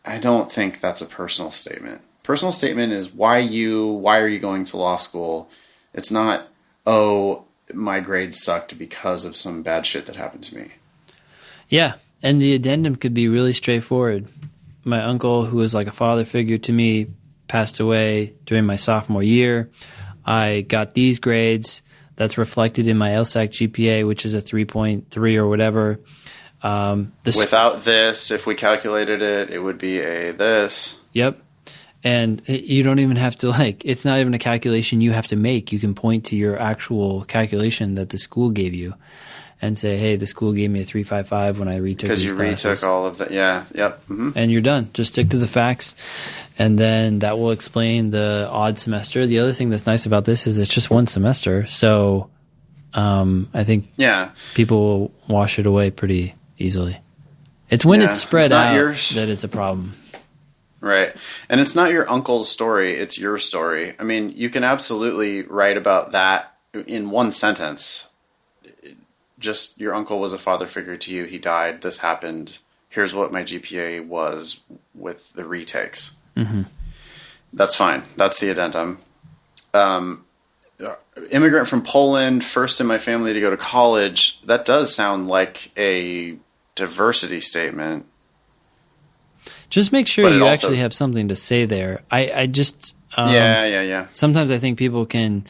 I don't think that's a personal statement. Personal statement is why are you going to law school? It's not, oh, my grades sucked because of some bad shit that happened to me. Yeah, and the addendum could be really straightforward. My uncle, who was like a father figure to me, passed away during my sophomore year. I got these grades. That's reflected in my LSAT GPA, which is a 3.3 or whatever. Without this, if we calculated it, it would be a this. Yep. And you don't even have to it's not even a calculation you have to make. You can point to your actual calculation that the school gave you and say, hey, the school gave me a 3.55 when I retook these classes. Because you retook all of that. Yeah. Yep. Mm-hmm. And you're done. Just stick to the facts. And then that will explain the odd semester. The other thing that's nice about this is it's just one semester. So I think people will wash it away pretty easily. It's when it's spread out that it's a problem. Right. And it's not your uncle's story, it's your story. I mean, you can absolutely write about that in one sentence. Just your uncle was a father figure to you. He died. This happened. Here's what my GPA was with the retakes. Mm-hmm. That's fine. That's the addendum. Immigrant from Poland, first in my family to go to college. That does sound like a diversity statement. Just make sure you actually have something to say there. I just yeah. Sometimes I think people can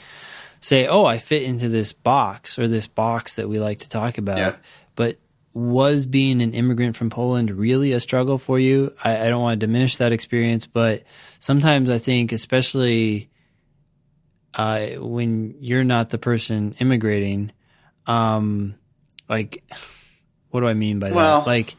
say, "Oh, I fit into this box or this box that we like to talk about." Yeah. But was being an immigrant from Poland really a struggle for you? I don't want to diminish that experience, but sometimes I think, especially when you're not the person immigrating, like, what do I mean by that? Like,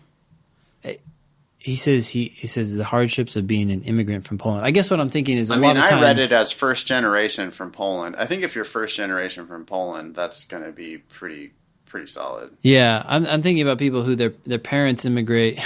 he says the hardships of being an immigrant from Poland. I guess what I'm thinking is I read it as first generation from Poland. I think if you're first generation from Poland, that's going to be pretty solid. Yeah, I'm thinking about people who their parents immigrate,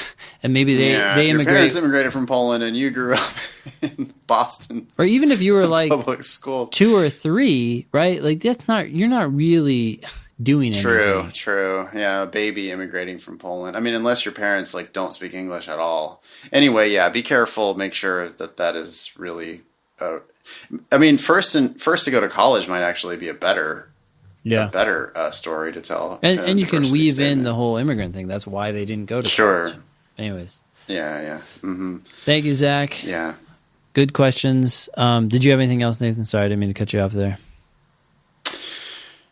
and maybe they immigrate. Your parents immigrated from Poland, and you grew up in Boston, or even if you were like public schools, 2 or 3, right? Like you're not really doing anything. True. Yeah, a baby immigrating from Poland. I mean, unless your parents like don't speak English at all. Anyway, yeah, be careful. Make sure that is really. I mean, first to go to college might actually be a better story to tell. And you can weave in the whole immigrant thing. That's why they didn't go to college. Anyways. Yeah. Mm-hmm. Thank you, Zach. Yeah. Good questions. Did you have anything else, Nathan? Sorry, I didn't mean to cut you off there.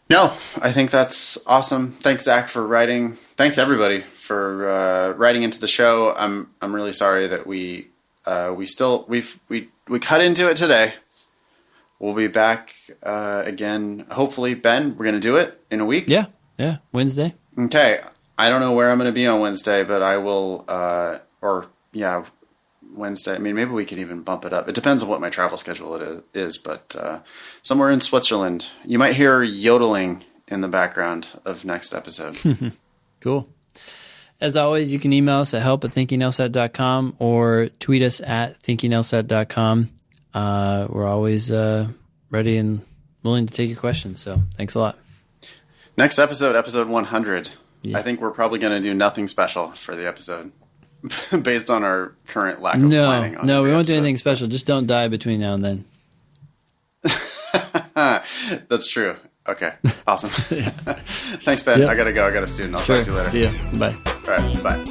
No, I think that's awesome. Thanks, Zach, for writing. Thanks, everybody, for writing into the show. I'm really sorry that we cut into it today. We'll be back again. Hopefully, Ben, we're going to do it in a week. Yeah. Wednesday. Okay. I don't know where I'm going to be on Wednesday, but I will, Wednesday. I mean, maybe we could even bump it up. It depends on what my travel schedule is, but somewhere in Switzerland. You might hear yodeling in the background of next episode. Cool. As always, you can email us at help@thinkinglsat.com or tweet us at thinkinglsat.com. We're always ready and willing to take your questions, so thanks a lot. Next episode 100. Yeah. I think we're probably going to do nothing special for the episode based on our current lack of planning. No, we won't do anything special. Just don't die between now and then. That's true. Okay, awesome. Thanks, Ben. Yep. I got to go. I got a student. I'll talk to you later. See ya. Bye. All right, bye.